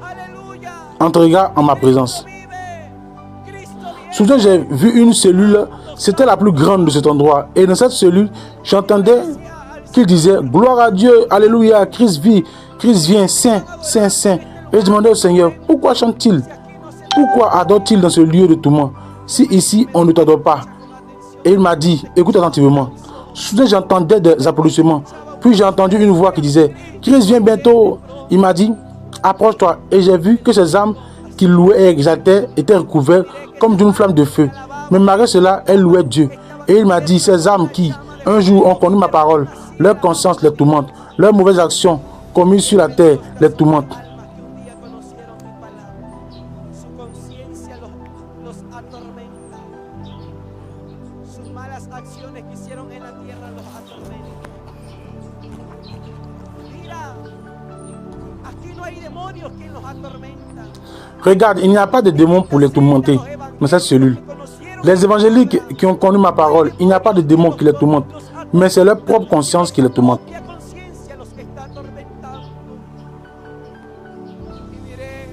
aleluya, entrera en ma présence. vive, Cristo vive. Soudain, j'ai vu une cellule, c'était la plus grande de cet endroit. Et dans cette cellule, j'entendais qu'il disait, gloire à Dieu, alléluia, Christ vit, Christ vient, saint, saint, saint. Et je demandais au Seigneur, pourquoi chante-t-il? Pourquoi adore-t-il dans ce lieu de tourment? Si ici, on ne t'adore pas. Et il m'a dit, écoute attentivement. Soudain, j'entendais des applaudissements. Puis j'ai entendu une voix qui disait, Christ vient bientôt. Il m'a dit, approche-toi. Et j'ai vu que ces âmes qui louaient et exaltaient étaient recouvertes comme d'une flamme de feu. Mais malgré cela, elles louaient Dieu. Et il m'a dit, ces âmes qui, un jour, ont connu ma parole, leur conscience les tourmente, leurs mauvaises actions commises sur la terre les tourmentent. Su conciencia los atormenta. Sus malas acciones que hicieron en la tierra los atormentan. Mira, aquí no hay demonios que los atormentan. Regarde, il n'y a pas de démons pour les tourmenter dans cette cellule. Les évangéliques qui ont connu ma parole, il n'y a pas de démons qui les tourmentent, mais c'est leur propre conscience qui les tourmente. La conciencia los está atormentando. Y miré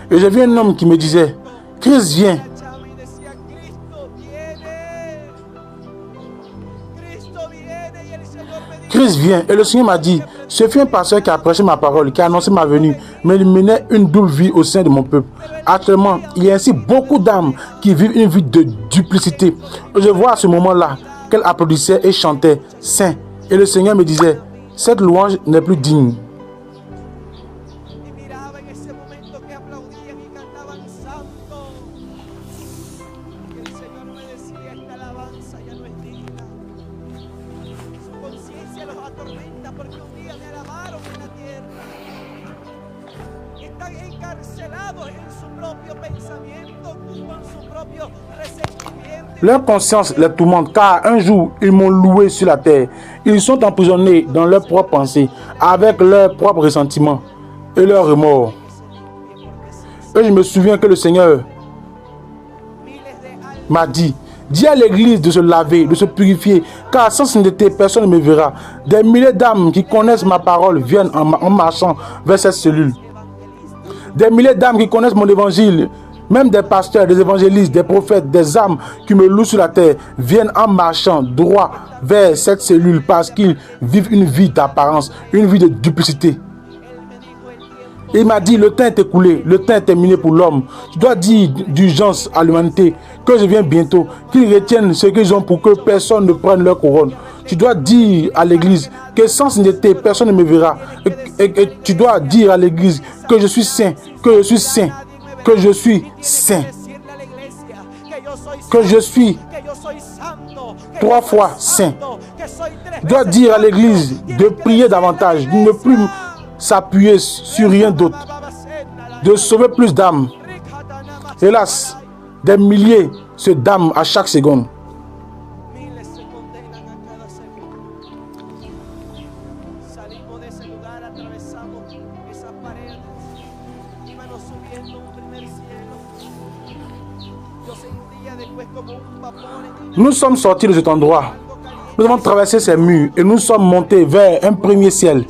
Et j'ai vu un homme qui me disait, Christ vient. a Chama y decía, Cristo viene. Cristo viene y el Señor me dijo, Christ vient. Et le Seigneur m'a dit, ce fut un pasteur qui a prêché ma parole, qui a annoncé ma venue, mais il menait une double vie au sein de mon peuple. Actuellement, il y a ainsi beaucoup d'âmes qui vivent une vie de duplicité. Et je vois à ce moment-là qu'elle applaudissait et chantait Saint. Et le Seigneur me disait, cette louange n'est plus digne. y miraba en ese momento que aplaudían y cantaban santo. Y el Señor me decía, esta alabanza ya no es digna. Su conciencia los atormenta porque un día me alabaron en la tierra. Están encarcelados en su propio pensamiento, con su propio resentimiento. Leur conscience les tourmente car un jour ils m'ont loué sur la terre. Ils sont emprisonnés dans leurs propres pensées, avec leurs propres ressentiments et leurs remords. Et je me souviens que le Seigneur Miles de almas m'a dit, dis à l'église de se laver, de se purifier, car sans sainteté, personne ne me verra. Des milliers d'âmes qui connaissent ma parole viennent en marchant vers cette cellule. Des milliers d'âmes qui connaissent mon évangile Même des pasteurs, des évangélistes, des prophètes, des âmes qui me louent sur la terre viennent en marchant droit vers cette cellule parce qu'ils vivent une vie d'apparence, une vie de duplicité. Et il m'a dit, le temps est écoulé, le temps est terminé pour l'homme. Tu dois dire d'urgence à l'humanité que je viens bientôt, qu'ils retiennent ce qu'ils ont pour que personne ne prenne leur couronne. Tu dois dire à l'église que sans sainteté, personne ne me verra. Et tu dois dire à l'église que je suis saint, que je suis saint, que je suis saint, que je suis 3 fois saint. Tu dois dire à l'église de prier davantage, de ne plus s'appuyer sur rien d'autre, de sauver plus d'âmes. Hélas, des milliers se damnent à chaque seconde. Nous sommes sortis de cet endroit. Nous avons traversé ces murs et nous sommes montés vers un premier ciel.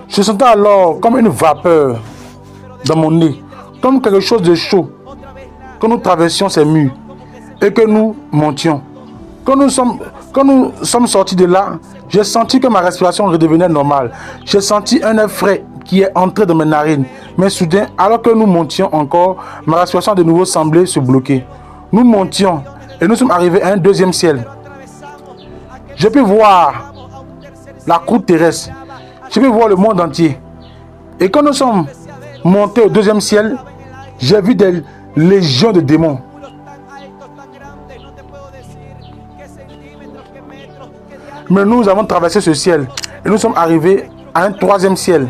Je sentais alors comme une vapeur dans mon nez, comme quelque chose de chaud, que nous traversions ces murs et que nous montions. Quand nous sommes sortis de là, j'ai senti que ma respiration redevenait normale. J'ai senti un air frais qui est entré dans mes narines. Mais soudain, alors que nous montions encore, ma respiration de nouveau semblait se bloquer. Nous montions et nous sommes arrivés à un deuxième ciel. J'ai pu voir la croûte terrestre. J'ai pu voir le monde entier. Et quand nous sommes montés au deuxième ciel, j'ai vu des légions de démons. Mais nous avons traversé ce ciel et nous sommes arrivés à un troisième ciel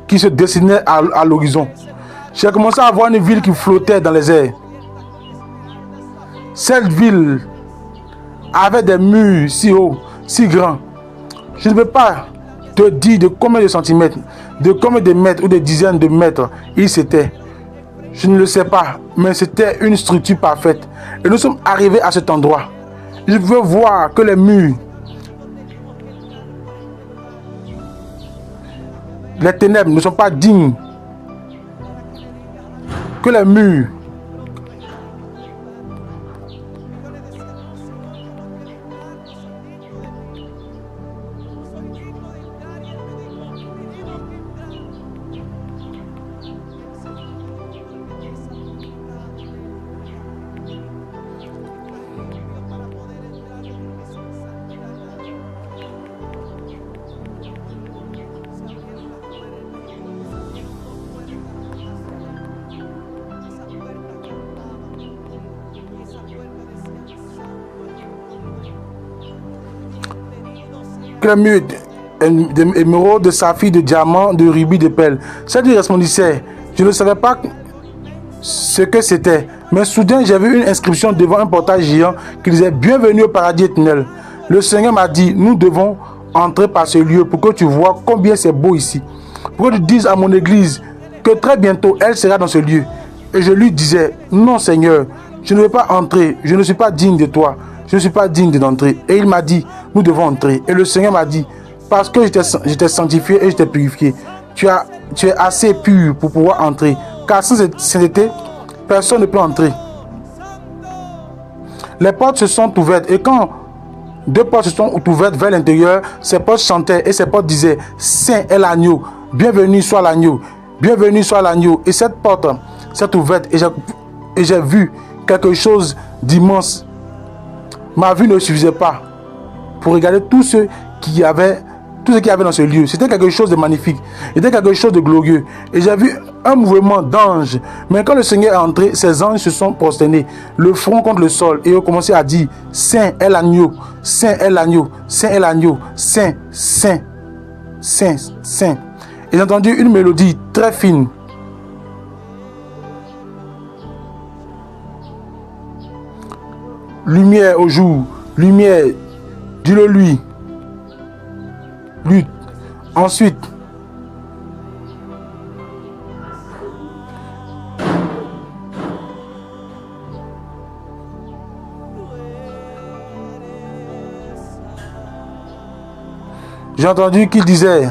qui se dessinait à l'horizon. J'ai commencé à voir une ville qui flottait dans les airs. Cette ville avait des murs si hauts, si grands. Je ne peux pas te dire de combien de centimètres, de combien de mètres ou de dizaines de mètres il s'était. Je ne le sais pas, mais c'était une structure parfaite. Et nous sommes arrivés à cet endroit. Je veux voir que les murs, les ténèbres ne sont pas dignes. Que les murs, que les murs d'émeraude, de saphir, de diamant, de rubis, de perles. Cette vie resplendissait. Je ne savais pas ce que c'était. Mais soudain, j'ai vu une inscription devant un portail géant qui disait « Bienvenue au paradis éternel ». Le Seigneur m'a dit « Nous devons entrer par ce lieu pour que tu vois combien c'est beau ici. Pour que tu dises à mon église que très bientôt, elle sera dans ce lieu. » Et je lui disais « Non Seigneur, je ne veux pas entrer. Je ne suis pas digne de toi. Je ne suis pas digne d'entrer. » Et il m'a dit « Nous devons entrer. » Et le Seigneur m'a dit « Parce que je t'ai sanctifié et je t'ai purifié. Tu es assez pur pour pouvoir entrer. Car sans sainteté, personne ne peut entrer. » Les portes se sont ouvertes. Et quand 2 portes se sont ouvertes vers l'intérieur, ces portes chantaient et ces portes disaient « Saint est l'agneau. Bienvenue soit l'agneau. Bienvenue soit l'agneau. » Et cette porte s'est ouverte et j'ai vu quelque chose d'immense. Ma vue ne suffisait pas pour regarder tout ce qu'il y avait dans ce lieu. C'était quelque chose de magnifique. C'était quelque chose de glorieux. Et j'ai vu un mouvement d'anges. Mais quand le Seigneur est entré, ces anges se sont prosternés, le front contre le sol, et ont commencé à dire « Saint est l'agneau, Saint est l'agneau, Saint est l'agneau, Saint, Saint, Saint, Saint. » Et j'ai entendu une mélodie très fine. Lumière au jour, lumière, dis-le lui. Lui. Ensuite, J'ai entendu qu'il disait,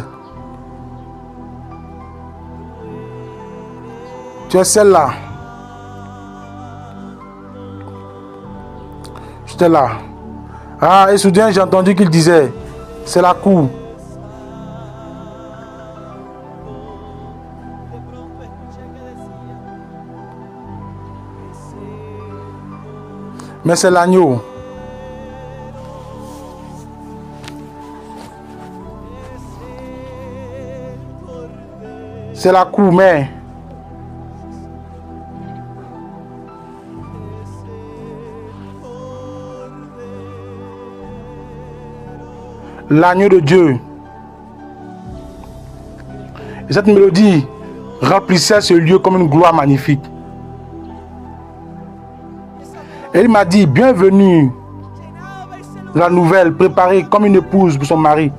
tu es celle-là. J'étais là. Ah, et soudain, j'ai entendu qu'il disait, c'est la cour. Mais c'est l'agneau. C'est la cour, mais l'agneau de Dieu. Et cette mélodie remplissait ce lieu comme une gloire magnifique. Et il m'a dit, bienvenue, la nouvelle, préparée comme une épouse pour son mari.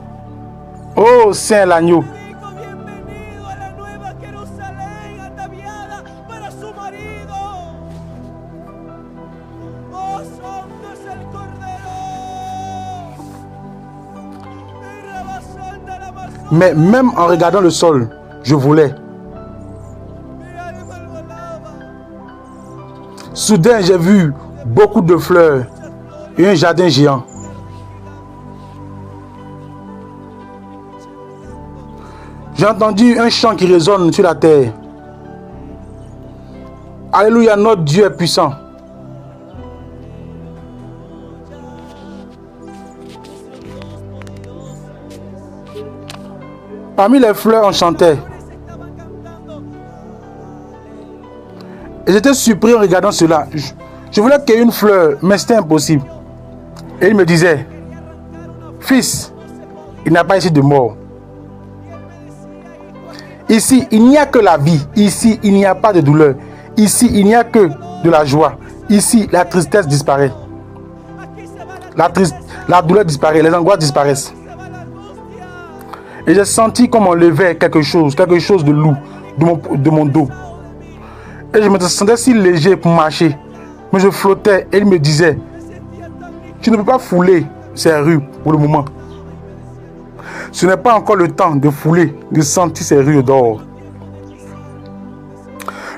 Oh, Saint l'agneau. Bienvenido a la nueva Jerusalén ataviada para su marido. Oh, santo es el Cordero. Y rebasando la mazón, Mais même en regardant le sol, je voulais. mi alma volaba. Soudain, j'ai vu beaucoup de fleurs et un jardin géant. J'ai entendu un chant qui résonne sur la terre. Alléluia, notre Dieu est puissant. Parmi les fleurs, on chantait. Estaban cantando. Et j'étais surpris en regardant cela. Je voulais qu'il y ait une fleur, mais c'était impossible. Et il me disait, fils, il n'y a pas ici de mort. Ici, il n'y a que la vie. Ici, il n'y a pas de douleur. Ici, il n'y a que de la joie. Ici, la tristesse disparaît. Aquí se va La douleur disparaît, les angoisses disparaissent. se va la angustia. Et j'ai senti comme on levait quelque chose de lourd de mon dos. Et je me sentais si léger pour marcher. Mais je flottais et il me disait, Me sentía tan ligero. tu ne peux pas fouler ces rues pour le moment. Ce n'est pas encore le temps de fouler, de sentir ces rues d'or.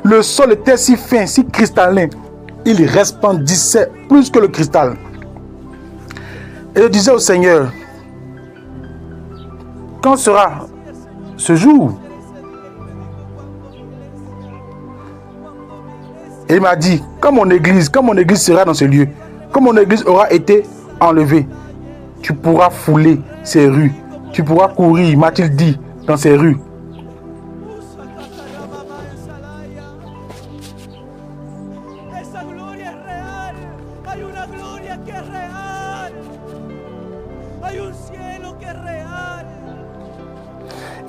Le sol était si fin, si cristallin. Il resplendissait plus que le cristal. Et je disais au Seigneur, quand sera ce jour? Et il m'a dit, quand mon église sera dans ce lieu, quand mon église aura été enlevée, tu pourras fouler ces rues. Tu pourras courir, m'a-t-il dit, dans ces rues. Esa gloria es real. Hay una gloria que es real. Hay un cielo que es real.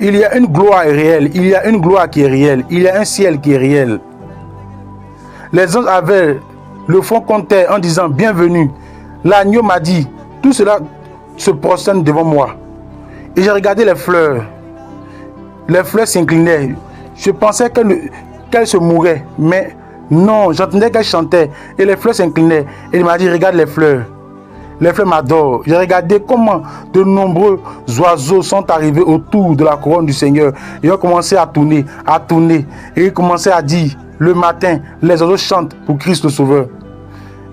Il y a une gloire réelle, il y a une gloire qui est réelle, il y a un ciel qui est réel. Les anges avaient le front contre terre en disant, bienvenue. L'agneau m'a dit, tout cela se prosterne devant moi. Et j'ai regardé les fleurs. Les fleurs s'inclinaient. Je pensais qu'elles se mouraient. Mais non, j'entendais qu'elles chantaient. Et les fleurs s'inclinaient. Et il m'a dit, regarde les fleurs. Les fleurs m'adorent. J'ai regardé comment de nombreux oiseaux sont arrivés autour de la couronne du Seigneur. Ils ont commencé à tourner, à tourner. Et ils commençaient à dire, le matin, les oiseaux chantent pour Christ le Sauveur.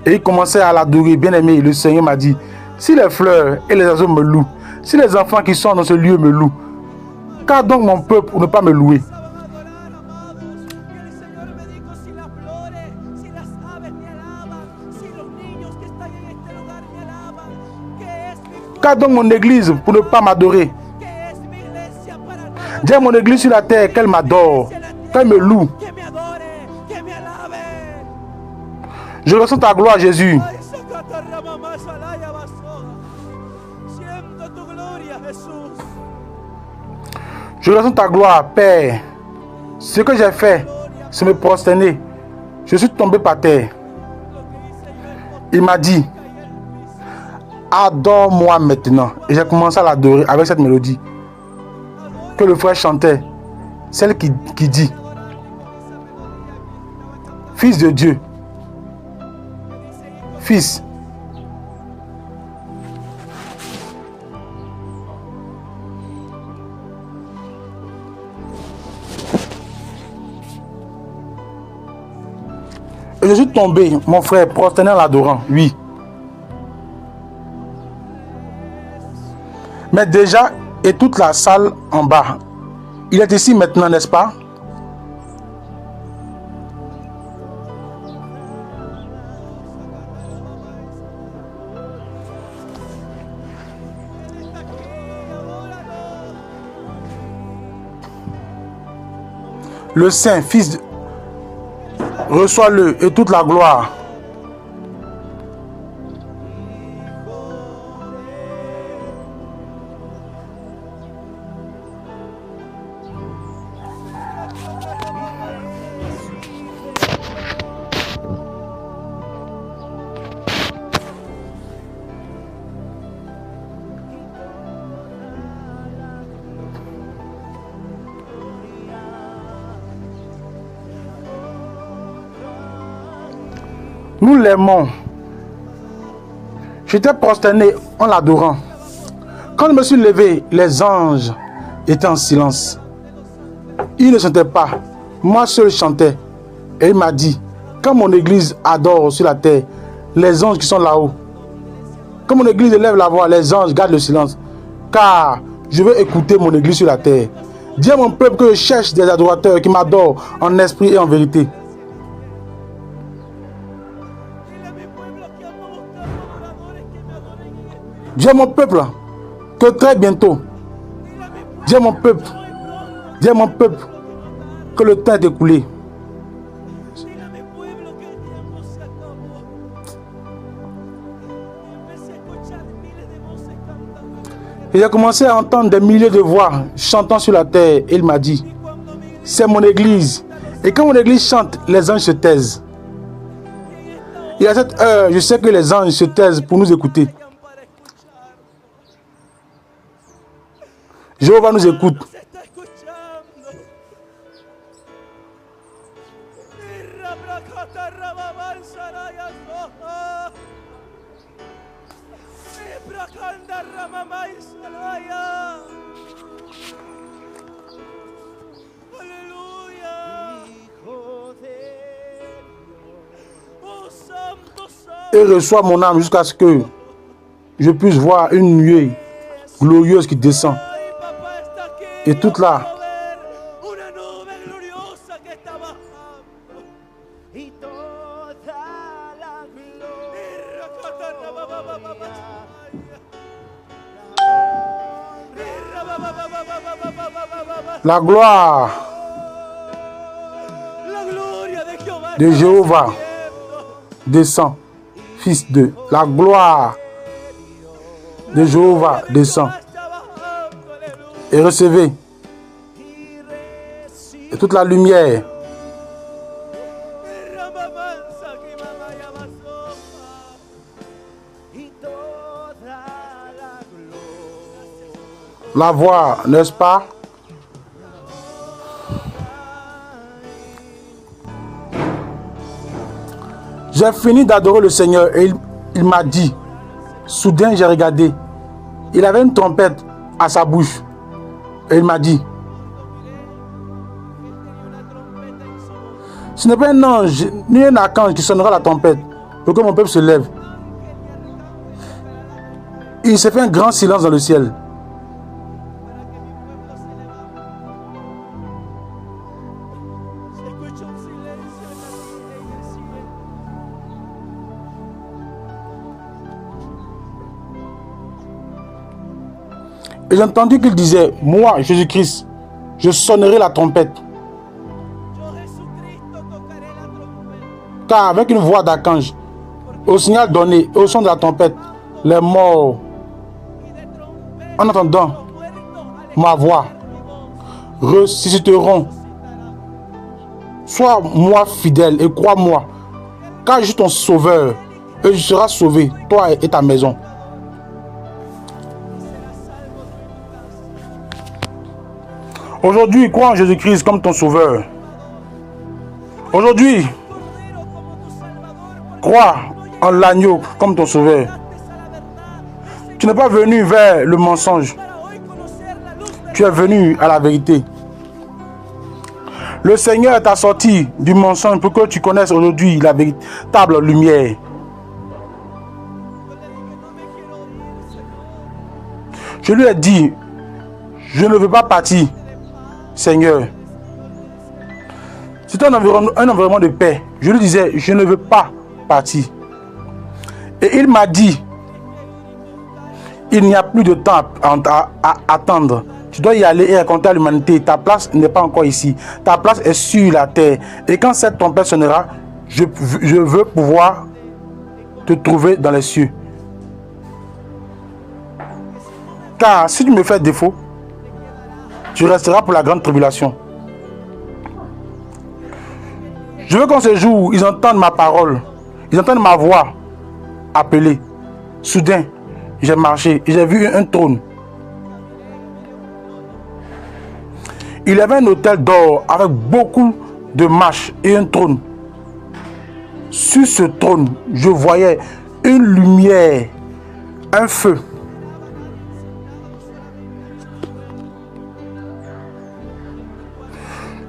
Et ils commençaient à l'adorer. Bien aimé, le Seigneur m'a dit, si les fleurs et les oiseaux me louent, si les enfants qui sont dans ce lieu me louent, car donc mon peuple pour ne pas me louer? Car donc mon église pour ne pas m'adorer? Dis à mon église sur la terre qu'elle m'adore, qu'elle me loue. Je ressens ta gloire, Jésus. Je ressens ta gloire, Père. Ce que j'ai fait, c'est me prosterner. Je suis tombé par terre. Il m'a dit, adore-moi maintenant. Et j'ai commencé à l'adorer avec cette mélodie que le frère chantait. Celle qui dit, Fils de Dieu, Fils. je suis tombé, mon frère, prosterné en l'adorant, oui. Mais déjà, et toute la salle en bas, il est ici maintenant, n'est-ce pas? Le Saint, Fils, reçois-le et toute la gloire. Nous l'aimons. J'étais prosterné en l'adorant. Quand je me suis levé, les anges étaient en silence. Ils ne chantaient pas. Moi seul chantais. Et il m'a dit, quand mon église adore sur la terre, les anges qui sont là-haut, quand mon église élève la voix, les anges gardent le silence. Car je veux écouter mon église sur la terre. Dis à mon peuple que je cherche des adorateurs qui m'adorent en esprit et en vérité. Dis à mon peuple que très bientôt, dis à mon peuple que le temps est écoulé. Et j'ai commencé à entendre des milliers de voix chantant sur la terre. Et il m'a dit, c'est mon église. Et quand mon église chante, les anges se taisent. Et à cette heure, je sais que les anges se taisent pour nous écouter. Jéhovah nous écoute. Et reçois mon âme jusqu'à ce que je puisse voir une nuée glorieuse qui descend. Et toute là, la gloire de Jéhovah descend, Fils de la gloire de Jéhovah descend. Et recevez et toute la lumière. La voix, n'est-ce pas? J'ai fini d'adorer le Seigneur et il m'a dit, soudain j'ai regardé, il avait une trompette à sa bouche et il m'a dit, ce n'est pas un ange ni un archange qui sonnera la trompette pour que mon peuple se lève. Il s'est fait un grand silence dans le ciel. Et j'ai entendu qu'il disait, moi, Jésus-Christ, je sonnerai la trompette. Car avec une voix d'archange, au signal donné, au son de la trompette, les morts, en entendant ma voix, ressusciteront. Sois moi fidèle et crois-moi, car je suis ton sauveur, et tu seras sauvé, toi et ta maison. Aujourd'hui, crois en Jésus-Christ comme ton sauveur. Aujourd'hui, crois en l'agneau comme ton sauveur. Tu n'es pas venu vers le mensonge. Tu es venu à la vérité. Le Seigneur t'a sorti du mensonge pour que tu connaisses aujourd'hui la véritable lumière. Je lui ai dit, je ne veux pas partir, Seigneur. C'est un environnement de paix. Je lui disais, je ne veux pas partir. Et il m'a dit, il n'y a plus de temps à attendre. Tu dois y aller et raconter à l'humanité. Ta place n'est pas encore ici. Ta place est sur la terre. Et quand cette trompette sonnera, je veux pouvoir te trouver dans les cieux. Car si tu me fais défaut, tu resteras pour la grande tribulation. Je veux qu'en ce jour, ils entendent ma parole. Ils entendent ma voix appeler. Soudain, j'ai marché et j'ai vu un trône. Il y avait un autel d'or avec beaucoup de marches et un trône. Sur ce trône, je voyais une lumière, un feu.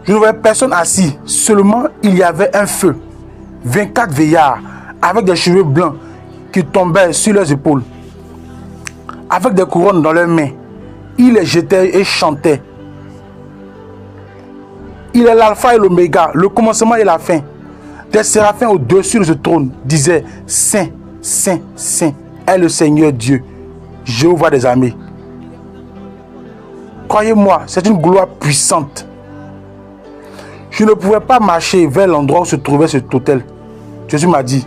Je ne voyais personne assis, seulement il y avait un feu. 24 vieillards avec des cheveux blancs qui tombaient sur leurs épaules. Avec des couronnes dans leurs mains, ils les jetaient et chantaient. Il est l'alpha et l'oméga, le commencement et la fin. Des séraphins au-dessus de ce trône disaient, Saint, Saint, Saint est le Seigneur Dieu, Jéhovah des armées. Croyez-moi, c'est une gloire puissante. Je ne pouvais pas marcher vers l'endroit où se trouvait cet autel. Jésus m'a dit,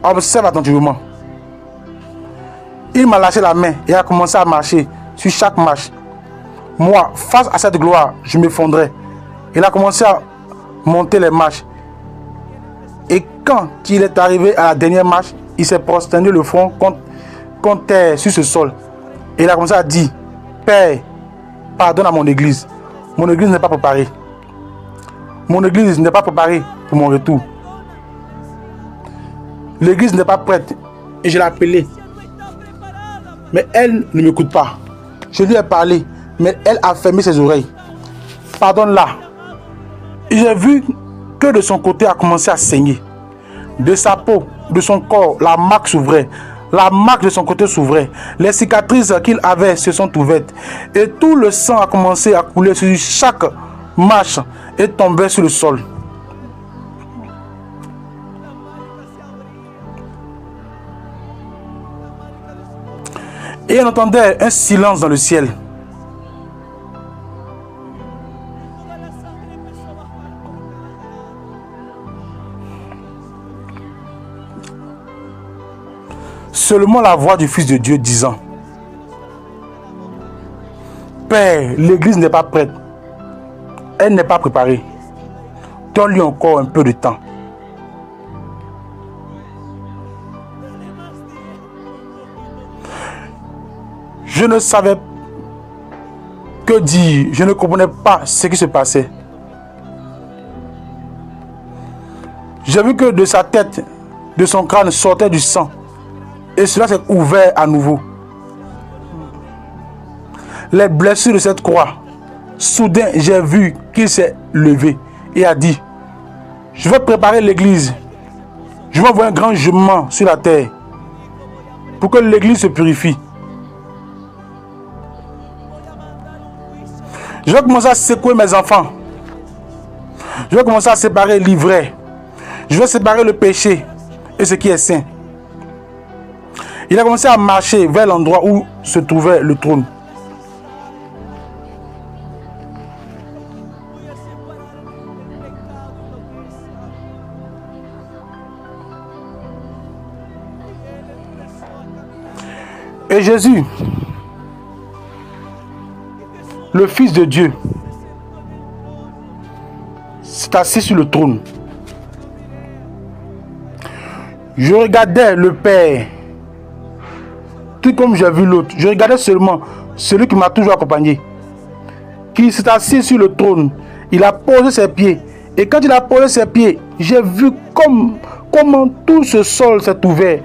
observe attentivement. Il m'a lâché la main et a commencé à marcher sur chaque marche. Moi, face à cette gloire, je m'effondrais. Il a commencé à monter les marches. Et quand il est arrivé à la dernière marche, il s'est prosterné le front contre terre sur ce sol. Et il a commencé à dire, Père, pardonne à mon église. Mon église n'est pas préparée. Mon église n'est pas préparée pour mon retour. L'église n'est pas prête. Et je l'ai appelée. Mais elle ne m'écoute pas. Je lui ai parlé. Mais elle a fermé ses oreilles. Pardonne-la. Et j'ai vu que de son côté a commencé à saigner. De sa peau, de son corps, la marque s'ouvrait. La marque de son côté s'ouvrait. Les cicatrices qu'il avait se sont ouvertes. Et tout le sang a commencé à couler sur chaque marche et tombait sur le sol. Et on entendait un silence dans le ciel. Seulement la voix du Fils de Dieu disant, Père, l'église n'est pas prête. Elle n'est pas préparée. Donne-lui encore un peu de temps. Je ne savais que dire. Je ne comprenais pas ce qui se passait. J'ai vu que de sa tête, de son crâne sortait du sang. Et cela s'est ouvert à nouveau. Les blessures de cette croix. Soudain, j'ai vu qu'il s'est levé et a dit, je vais préparer l'église. Je vais envoyer un grand jugement sur la terre pour que l'église se purifie. Je vais commencer à secouer mes enfants. Je vais commencer à séparer l'ivraie. Je vais séparer le péché et ce qui est saint. Il a commencé à marcher vers l'endroit où se trouvait le trône. Et Jésus, le Fils de Dieu, s'est assis sur le trône. Je regardais le Père, tout comme j'ai vu l'autre. Je regardais seulement celui qui m'a toujours accompagné, qui s'est assis sur le trône. Il a posé ses pieds. Et quand il a posé ses pieds, j'ai vu comment tout ce sol s'est ouvert.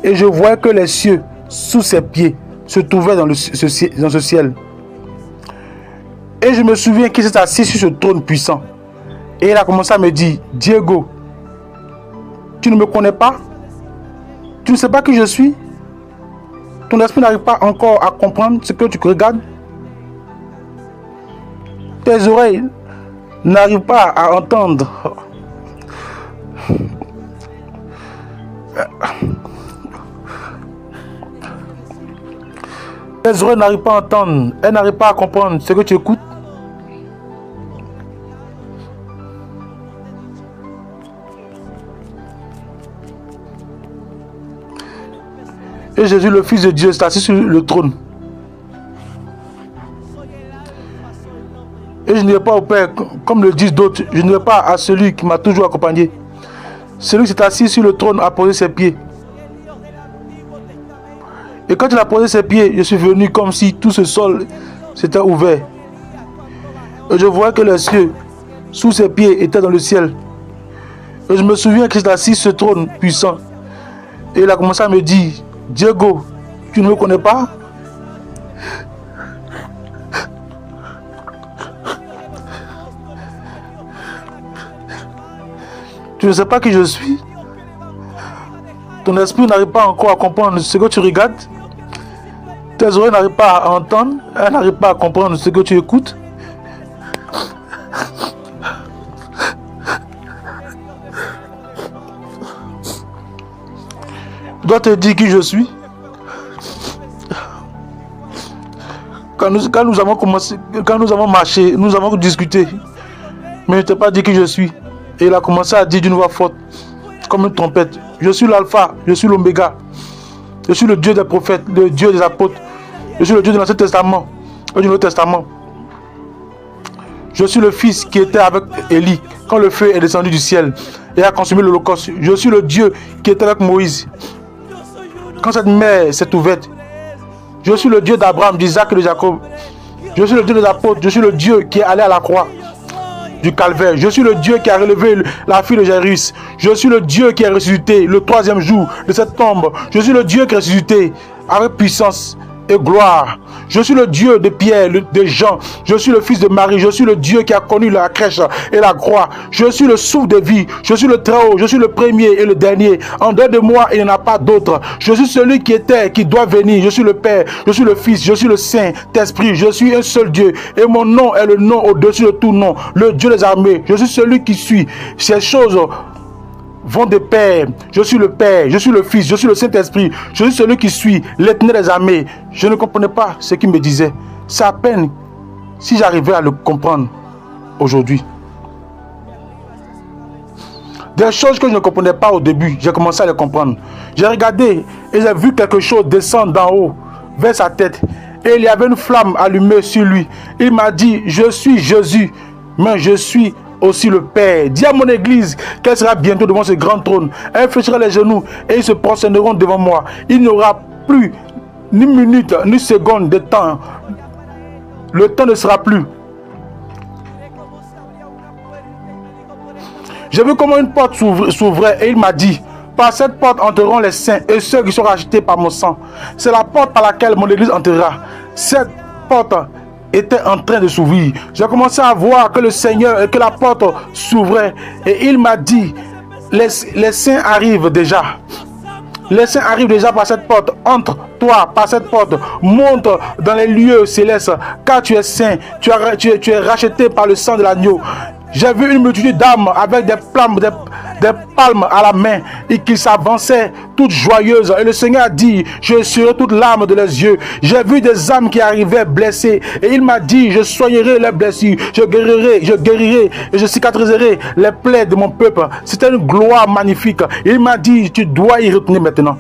Et je voyais que les cieux, sous ses pieds, se trouvaient dans ce ciel. Et je me souviens qu'il s'est assis sur ce trône puissant. Et il a commencé à me dire, Diego, tu ne me connais pas? Tu ne sais pas qui je suis? Ton esprit n'arrive pas encore à comprendre ce que tu regardes? Tes oreilles n'arrivent pas à entendre. Tes oreilles n'arrivent pas à entendre. Elles n'arrivent pas à comprendre ce que tu écoutes. Et Jésus, le Fils de Dieu, est assis sur le trône. Et je ne vais pas au Père, comme le disent d'autres, je ne vais pas à celui qui m'a toujours accompagné. Celui qui s'est assis sur le trône a posé ses pieds. Et quand il a posé ses pieds, je suis venu comme si tout ce sol s'était ouvert. Et je voyais que les cieux, sous ses pieds, étaient dans le ciel. Et je me souviens qu'il s'est assis sur ce trône puissant. Et il a commencé à me dire, Diego, tu ne me connais pas? Tu ne sais pas qui je suis? Ton esprit n'arrive pas encore à comprendre ce que tu regardes. Tes oreilles n'arrivent pas à entendre. Elles n'arrivent pas à comprendre ce que tu écoutes. Je dois te dire qui je suis. Quand nous avons commencé, quand nous avons marché, nous avons discuté. Mais je ne t'ai pas dit qui je suis. Et il a commencé à dire d'une voix forte, comme une trompette. Je suis l'alpha, je suis l'oméga. Je suis le Dieu des prophètes, le Dieu des apôtres. Je suis le Dieu de l'Ancien Testament et du Nouveau Testament. Je suis le Fils qui était avec Élie quand le feu est descendu du ciel et a consumé l'Holocauste. Je suis le Dieu qui était avec Moïse quand cette mer s'est ouverte. Je suis le Dieu d'Abraham, d'Isaac et de Jacob. Je suis le Dieu des apôtres. Je suis le Dieu qui est allé à la croix du calvaire. Je suis le Dieu qui a relevé la fille de Jairus. Je suis le Dieu qui est ressuscité le troisième jour de cette tombe. Je suis le Dieu qui est ressuscité avec puissance et gloire. Je suis le Dieu de Pierre, de Jean. Je suis le Fils de Marie. Je suis le Dieu qui a connu la crèche et la croix. Je suis le souffle de vie. Je suis le Très-Haut. Je suis le premier et le dernier. En dehors de moi, il n'y en a pas d'autre. Je suis celui qui était, qui doit venir. Je suis le Père. Je suis le Fils. Je suis le Saint-Esprit. Je suis un seul Dieu. Et mon nom est le nom au-dessus de tout nom. Le Dieu des armées. Je suis celui qui suit. Ces choses vont de Père. Je suis le Père, je suis le Fils, je suis le Saint-Esprit, je suis celui qui suit l'Éternel des armées. Je ne comprenais pas ce qu'il me disait. C'est à peine si j'arrivais à le comprendre aujourd'hui. Des choses que je ne comprenais pas au début, j'ai commencé à les comprendre. J'ai regardé et j'ai vu quelque chose descendre d'en haut vers sa tête. Et il y avait une flamme allumée sur lui. Il m'a dit, je suis Jésus, mais je suis aussi le Père. Dis à mon église qu'elle sera bientôt devant ce grand trône. Elle fléchira les genoux et ils se prosterneront devant moi. Il n'y aura plus ni minute ni seconde de temps. Le temps ne sera plus. J'ai vu comment une porte s'ouvrait et il m'a dit, par cette porte entreront les saints et ceux qui sont rachetés par mon sang. C'est la porte par laquelle mon église entrera. Cette porte était en train de s'ouvrir. J'ai commencé à voir que le Seigneur et que la porte s'ouvrait et il m'a dit, les saints arrivent déjà. Les saints arrivent déjà par cette porte. Entre toi par cette porte. Monte dans les lieux célestes. Car tu es saint. Tu es racheté par le sang de l'agneau. J'ai vu une multitude d'âmes avec des palmes à la main et qui s'avançaient toutes joyeuses. Et le Seigneur a dit, je serai toute l'âme de leurs yeux. J'ai vu des âmes qui arrivaient blessées. Et il m'a dit, je soignerai leurs blessures. Je guérirai et je cicatriserai les plaies de mon peuple. C'était une gloire magnifique. Et il m'a dit, tu dois y retourner maintenant.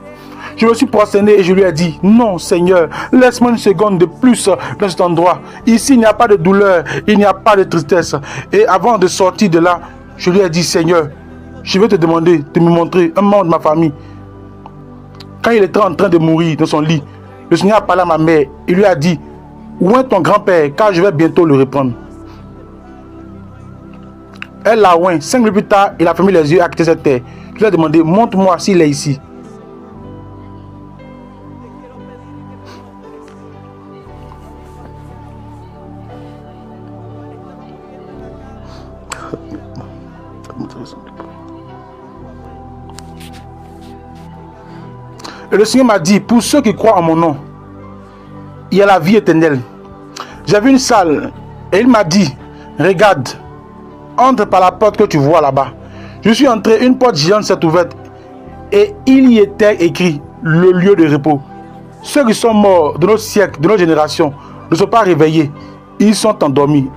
Je me suis prosterné et je lui ai dit, non Seigneur, laisse-moi une seconde de plus dans cet endroit. Ici, il n'y a pas de douleur, il n'y a pas de tristesse. Et avant de sortir de là, je lui ai dit, Seigneur, je vais te demander de me montrer un membre de ma famille. Quand il était en train de mourir dans son lit, le Seigneur a parlé à ma mère. Il lui a dit, où est ton grand-père, car je vais bientôt le reprendre. Elle l'a oint. 5 minutes plus tard, il a fermé les yeux et a quitté cette terre. Je lui ai demandé, montre-moi s'il est ici. Et le Seigneur m'a dit, pour ceux qui croient en mon nom, il y a la vie éternelle. J'avais une salle et il m'a dit, regarde, entre par la porte que tu vois là-bas. Je suis entré, une porte géante s'est ouverte et il y était écrit le lieu de repos. Ceux qui sont morts de notre siècle, de notre génération, ne sont pas réveillés. Ils sont endormis.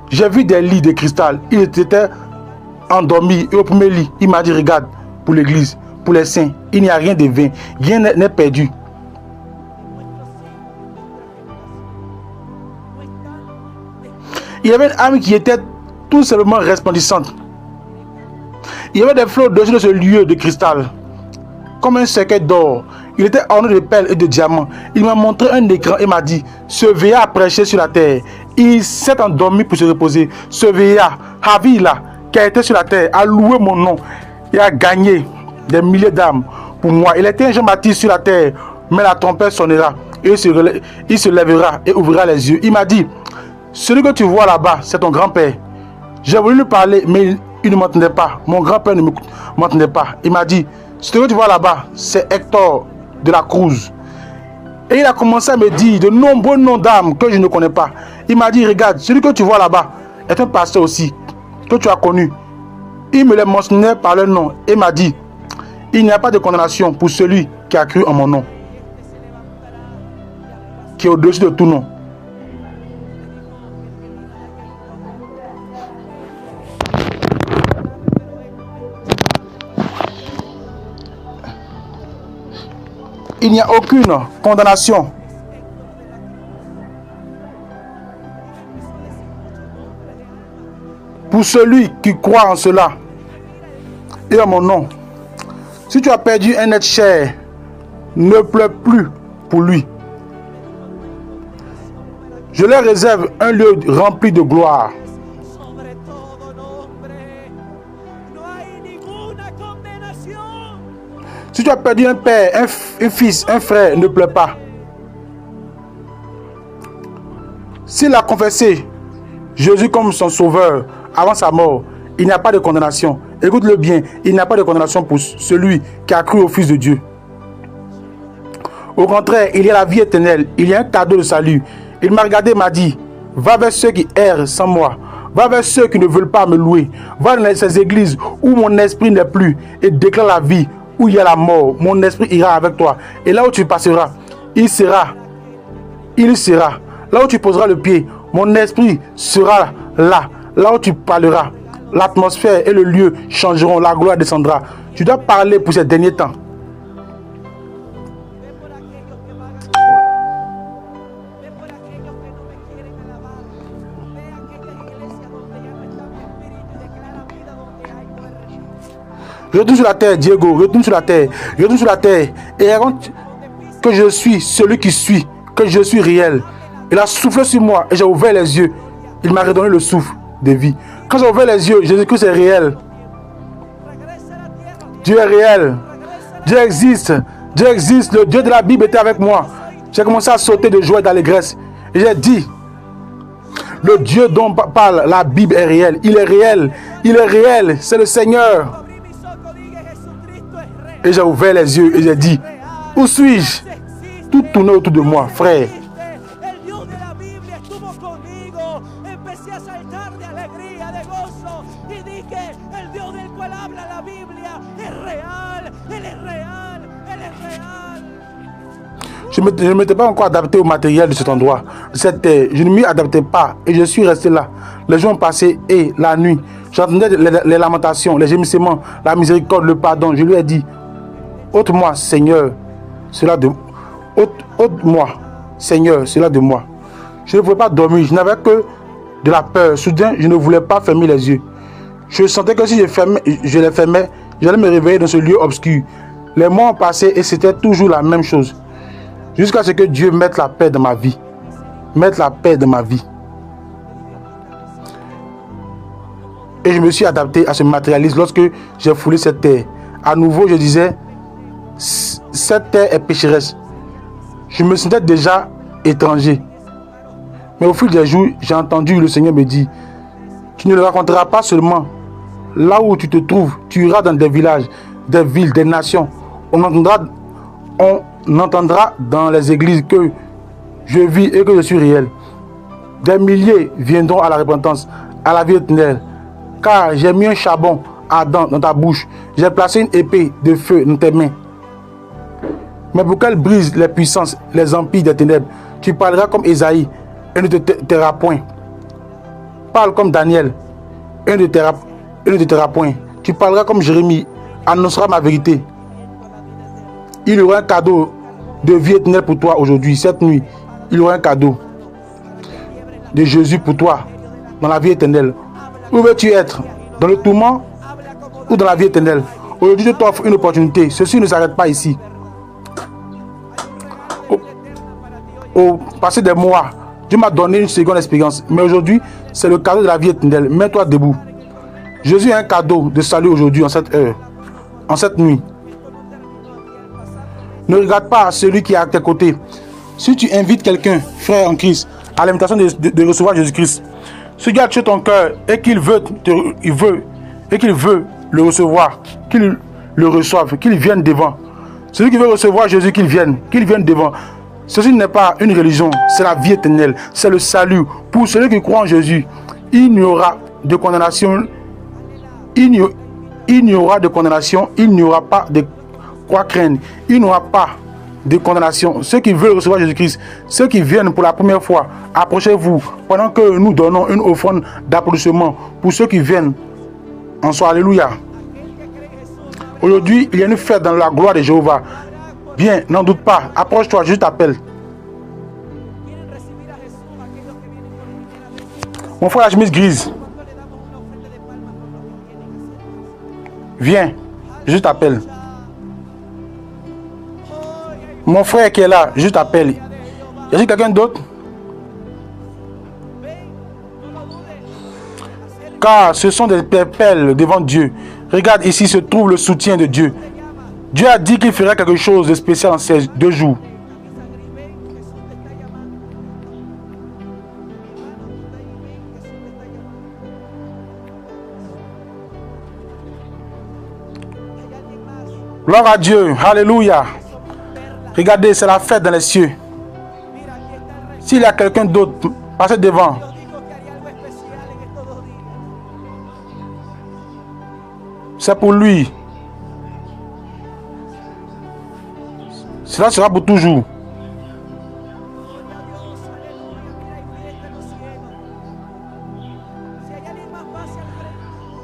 J'ai vu des lits de cristal. Ils étaient endormis. Et au premier lit, il m'a dit, regarde, pour l'église, pour les saints, il n'y a rien de vain. Rien n'est perdu. Il y avait une âme qui était tout simplement resplendissante. Il y avait des fleurs au-dessus de ce lieu de cristal, comme un cercueil d'or. Il était orné de perles et de diamants. Il m'a montré un écran et m'a dit, ce vieillard a prêché sur la terre. Il s'est endormi pour se reposer. Ce vieillard, Havila, qui a été sur la terre, a loué mon nom et a gagné des milliers d'âmes pour moi. Il était un Jean-Baptiste sur la terre, mais la trompette sonnera et il se lèvera et ouvrira les yeux. Il m'a dit, celui que tu vois là-bas, c'est ton grand-père. J'ai voulu lui parler, mais il ne m'entendait pas. Mon grand-père ne m'entendait pas. Il m'a dit, celui que tu vois là-bas, c'est Hector de la Cruz. Et il a commencé à me dire de nombreux noms d'âmes que je ne connais pas. Il m'a dit, regarde, celui que tu vois là-bas est un pasteur aussi, que tu as connu. Il me les mentionnait par leur nom et m'a dit, il n'y a pas de condamnation pour celui qui a cru en mon nom, qui est au-dessus de tout nom. Il n'y a aucune condamnation pour celui qui croit en cela et en mon nom. Si tu as perdu un être cher, ne pleure plus pour lui. Je leur réserve un lieu rempli de gloire. Si tu as perdu un père, un fils, un frère, ne pleure pas. S'il a confessé Jésus comme son sauveur avant sa mort, il n'y a pas de condamnation. Écoute-le bien, il n'y a pas de condamnation pour celui qui a cru au Fils de Dieu. Au contraire, il y a la vie éternelle, il y a un cadeau de salut. Il m'a regardé et m'a dit, va vers ceux qui errent sans moi. Va vers ceux qui ne veulent pas me louer. Va dans ces églises où mon esprit n'est plus et déclare la vie. Où il y a la mort, mon esprit ira avec toi. Et là où tu passeras, il sera. Là où tu poseras le pied, mon esprit sera là. Là où tu parleras, l'atmosphère et le lieu changeront, la gloire descendra. Tu dois parler pour ces derniers temps. Retourne sur la terre, Diego, retourne sur la terre. Retourne sur la terre. Et raconte que je suis celui qui suis, que je suis réel. Il a soufflé sur moi et j'ai ouvert les yeux. Il m'a redonné le souffle de vie. Quand j'ai ouvert les yeux, j'ai dit que c'est réel. Dieu est réel. Dieu existe. Dieu existe. Le Dieu de la Bible était avec moi. J'ai commencé à sauter de joie et d'allégresse. Et j'ai dit, le Dieu dont parle la Bible est réel. Il est réel. Il est réel. C'est le Seigneur. Et j'ai ouvert les yeux et j'ai dit, où suis-je? Tout tournait autour de moi, frère. Je ne m'étais pas encore adapté au matériel de cet endroit, de cette terre. Je ne m'y adaptais pas et je suis resté là. Les jours ont passé et la nuit, j'entendais les lamentations, les gémissements, la miséricorde, le pardon. Je lui ai dit, ôte-moi, Seigneur, cela de ôte-moi, Seigneur, cela de moi. Je ne pouvais pas dormir, je n'avais que de la peur. Soudain, je ne voulais pas fermer les yeux. Je sentais que si je les fermais, j'allais me réveiller dans ce lieu obscur. Les mois ont passé et c'était toujours la même chose. Jusqu'à ce que Dieu mette la paix dans ma vie. Mette la paix dans ma vie. Et je me suis adapté à ce matérialisme lorsque j'ai foulé cette terre. À nouveau, je disais, cette terre est pécheresse. Je me sentais déjà étranger. Mais au fil des jours, j'ai entendu le Seigneur me dire, tu ne le raconteras pas seulement là où tu te trouves. Tu iras dans des villages, des villes, des nations. On On entendra dans les églises que je vis et que je suis réel. Des milliers viendront à la repentance, à la vie éternelle. Car j'ai mis un charbon ardent dans ta bouche. J'ai placé une épée de feu dans tes mains. Mais pour qu'elle brise les puissances, les empires des ténèbres, tu parleras comme Ésaïe et ne te tairas point. Parle comme Daniel et ne te tairas point. Tu parleras comme Jérémie, annoncera ma vérité. Il y aura un cadeau de vie éternelle pour toi aujourd'hui, cette nuit. Il y aura un cadeau de Jésus pour toi dans la vie éternelle. Où veux-tu être? Dans le tourment ou dans la vie éternelle? Aujourd'hui, je t'offre une opportunité. Ceci ne s'arrête pas ici. Au passé des mois, Dieu m'a donné une seconde expérience. Mais aujourd'hui, c'est le cadeau de la vie éternelle. Mets-toi debout. Jésus a un cadeau de salut aujourd'hui, en cette heure, en cette nuit. Ne regarde pas celui qui est à tes côtés. Si tu invites quelqu'un, frère en Christ, à l'invitation de recevoir Jésus-Christ, si Dieu a touché ton cœur et qu'il veut le recevoir, qu'il le reçoive, qu'il vienne devant. Celui qui veut recevoir Jésus, qu'il vienne devant. Ceci n'est pas une religion, c'est la vie éternelle, c'est le salut. Pour celui qui croit en Jésus, il n'y aura de condamnation, il n'y aura de condamnation, il n'y aura pas de quoi craindre, il n'y aura pas de condamnation. Ceux qui veulent recevoir Jésus-Christ, ceux qui viennent pour la première fois, approchez-vous pendant que nous donnons une offrande d'applaudissement pour ceux qui viennent en soi. Alléluia. Aujourd'hui, il y a une fête dans la gloire de Jéhovah. Bien, n'en doute pas. Approche-toi, je t'appelle. Mon frère, la chemise grise. Viens, je t'appelle. Mon frère qui est là, je t'appelle. Y a-t-il quelqu'un d'autre? Car ce sont des perpelles devant Dieu. Regarde, ici se trouve le soutien de Dieu. Dieu a dit qu'il ferait quelque chose de spécial en ces 2 jours. Gloire à Dieu. Alléluia. Regardez, c'est la fête dans les cieux. S'il y a quelqu'un d'autre, passez devant. C'est pour lui. Cela sera pour toujours.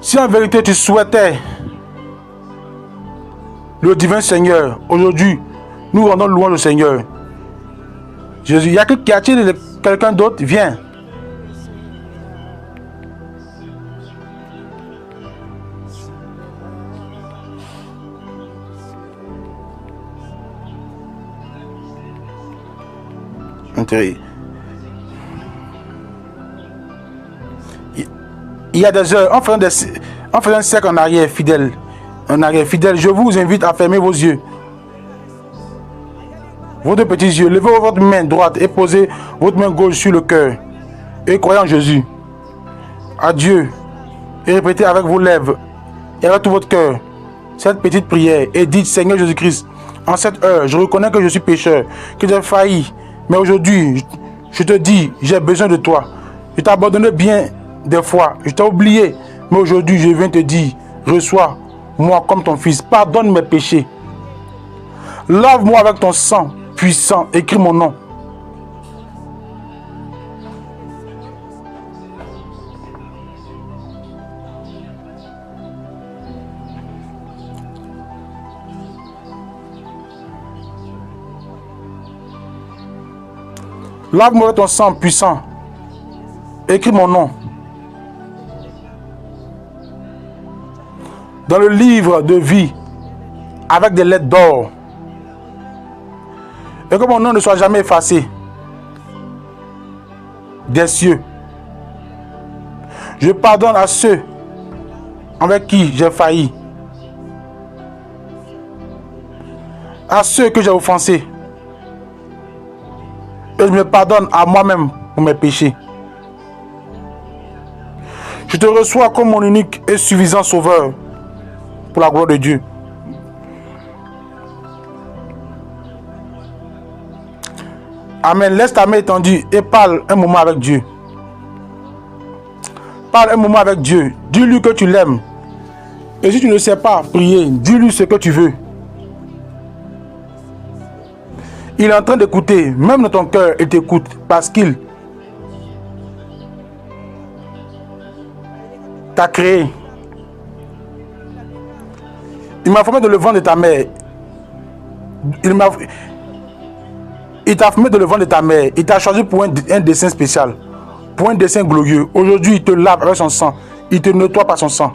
Si en vérité tu souhaitais le divin Seigneur, aujourd'hui, nous rendons louange au Seigneur. Jésus, y a-t-il quelqu'un d'autre? Viens. Il y a des heures, en faisant un cercle en arrière, fidèle, je vous invite à fermer vos yeux. Vos 2 petits yeux, levez votre main droite et posez votre main gauche sur le cœur. Et croyez en Jésus. À Dieu. Et répétez avec vos lèvres et avec tout votre cœur cette petite prière. Et dites, Seigneur Jésus-Christ, en cette heure, je reconnais que je suis pécheur, que j'ai failli. Mais aujourd'hui, je te dis, j'ai besoin de toi. Je t'ai abandonné bien des fois. Je t'ai oublié. Mais aujourd'hui, je viens te dire, reçois-moi comme ton fils. Pardonne mes péchés. Lave-moi avec ton sang puissant. Écris mon nom. Lave-moi avec ton sang puissant. Écris mon nom. Dans le livre de vie avec des lettres d'or. Et que mon nom ne soit jamais effacé des cieux. Je pardonne à ceux avec qui j'ai failli. À ceux que j'ai offensés. Et je me pardonne à moi-même pour mes péchés. Je te reçois comme mon unique et suffisant sauveur pour la gloire de Dieu. Amen. Laisse ta main étendue et parle un moment avec Dieu. Parle un moment avec Dieu. Dis-lui que tu l'aimes. Et si tu ne sais pas prier, dis-lui ce que tu veux. Il est en train d'écouter. Même dans ton cœur, il t'écoute. Parce qu'il t'a créé. Il m'a formé dans le ventre de ta mère. Il t'a formé dans le ventre de ta mère. Il t'a choisi pour un dessein spécial. Pour un dessein glorieux. Aujourd'hui, il te lave avec son sang. Il te nettoie par son sang.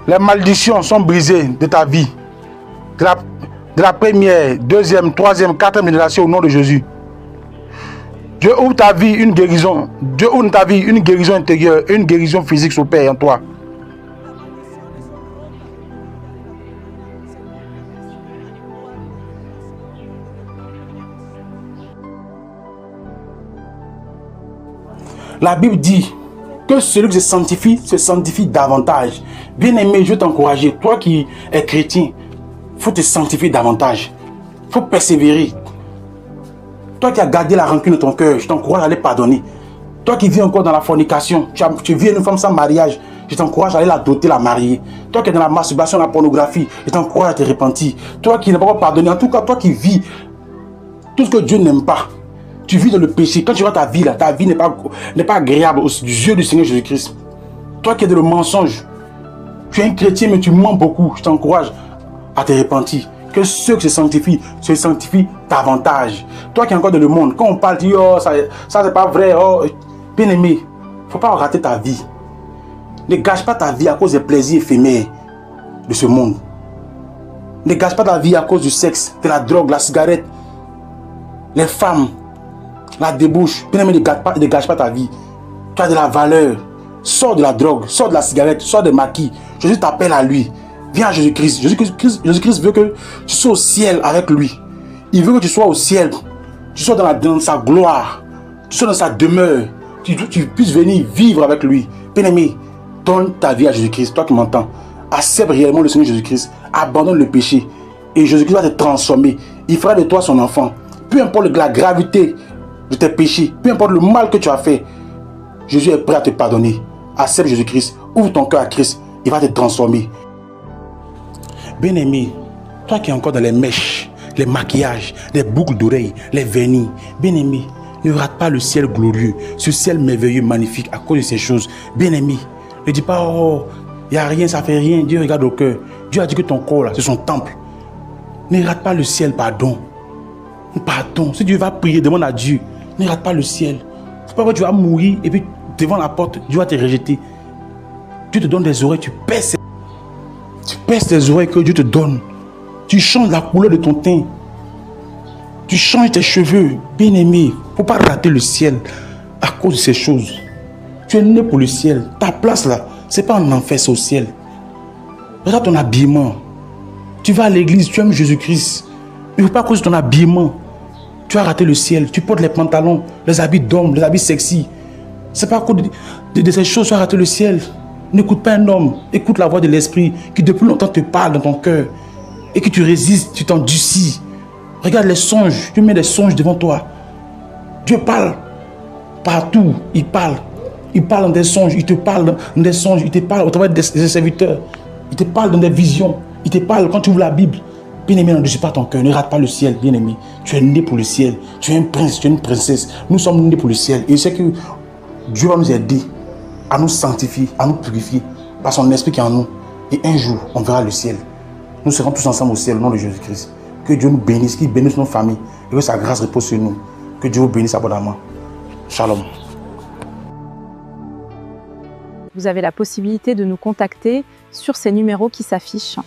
Les malédictions sont brisées de ta vie. De la première, deuxième, troisième, quatrième génération au nom de Jésus. Dieu ouvre ta vie une guérison. Dieu ouvre ta vie une guérison intérieure, une guérison physique s'opère en toi. La Bible dit que celui qui se sanctifie davantage. Bien-aimé, je veux t'encourager. Toi qui es chrétien, il faut te sanctifier davantage. Il faut persévérer. Toi qui as gardé la rancune de ton cœur, je t'encourage à aller pardonner. Toi qui vis encore dans la fornication, tu vis une femme sans mariage, je t'encourage à aller la doter, la marier. Toi qui es dans la masturbation, la pornographie, je t'encourage à te repentir. Toi qui n'as pas pardonné, en tout cas, toi qui vis tout ce que Dieu n'aime pas, tu vis dans le péché. Quand tu vois ta vie là, ta vie n'est pas agréable aux yeux du Seigneur Jésus-Christ. Toi qui es dans le mensonge, tu es un chrétien mais tu mens beaucoup. Je t'encourage à te repentir. Que ceux qui se sanctifient davantage. Toi qui es encore dans le monde, quand on parle, tu dis oh ça c'est pas vrai. Oh, bien aimé, il ne faut pas rater ta vie. Ne gâche pas ta vie à cause des plaisirs éphémères de ce monde. Ne gâche pas ta vie à cause du sexe, de la drogue, la cigarette, les femmes. La débouche, bien aimé, ne gâche pas ta vie. Tu as de la valeur. Sors de la drogue, sors de la cigarette, sors des maquis. Jésus t'appelle à lui. Viens à Jésus-Christ. Jésus-Christ veut que tu sois au ciel avec lui. Il veut que tu sois au ciel. Tu sois dans sa gloire. Tu sois dans sa demeure. Tu puisses venir vivre avec lui. Bien aimé, donne ta vie à Jésus-Christ. Toi qui m'entends, accepte réellement le Seigneur Jésus-Christ. Abandonne le péché. Et Jésus-Christ va te transformer. Il fera de toi son enfant. Peu importe la gravité de tes péchés, peu importe le mal que tu as fait, Jésus est prêt à te pardonner. Accepte Jésus-Christ, ouvre ton cœur à Christ, il va te transformer. Bien-aimé, toi qui es encore dans les mèches, les maquillages, les boucles d'oreilles, les vernis, bien-aimé, ne rate pas le ciel glorieux, ce ciel merveilleux, magnifique à cause de ces choses. Bien-aimé, ne dis pas, oh, il n'y a rien, ça fait rien, Dieu regarde au cœur. Dieu a dit que ton corps là, c'est son temple. Ne rate pas le ciel, pardon. Pardon, si Dieu va prier, demande à Dieu. Ne rate pas le ciel. C'est pas que tu vas mourir et puis devant la porte, Dieu va te rejeter. Dieu te donne des oreilles, tu perces tes oreilles que Dieu te donne. Tu changes la couleur de ton teint. Tu changes tes cheveux. Bien aimé, il ne faut pas rater le ciel à cause de ces choses. Tu es né pour le ciel. Ta place là, ce n'est pas en enfer, c'est au ciel. Regarde ton habillement. Tu vas à l'église, tu aimes Jésus-Christ. Il ne faut pas cause de ton habillement. Tu as raté le ciel. Tu portes les pantalons, les habits d'homme, les habits sexy. C'est pas à cause de ces choses que tu as raté le ciel. N'écoute pas un homme. Écoute la voix de l'esprit qui depuis longtemps te parle dans ton cœur. Et que tu résistes, tu t'endurcis. Regarde les songes. Tu mets des songes devant toi. Dieu parle partout. Il parle. Il parle dans des songes. Il te parle dans des songes. Il te parle au travers des serviteurs. Il te parle dans des visions. Il te parle quand tu ouvres la Bible. Bien-aimé, n'endurcis pas ton cœur, ne rate pas le ciel, bien-aimé. Tu es né pour le ciel, tu es un prince, tu es une princesse. Nous sommes nés pour le ciel. Et je sais que Dieu va nous aider à nous sanctifier, à nous purifier par son esprit qui est en nous. Et un jour, on verra le ciel. Nous serons tous ensemble au ciel au nom de Jésus-Christ. Que Dieu nous bénisse, qu'il bénisse nos familles et que sa grâce repose sur nous. Que Dieu vous bénisse abondamment. Shalom. Vous avez la possibilité de nous contacter sur ces numéros qui s'affichent.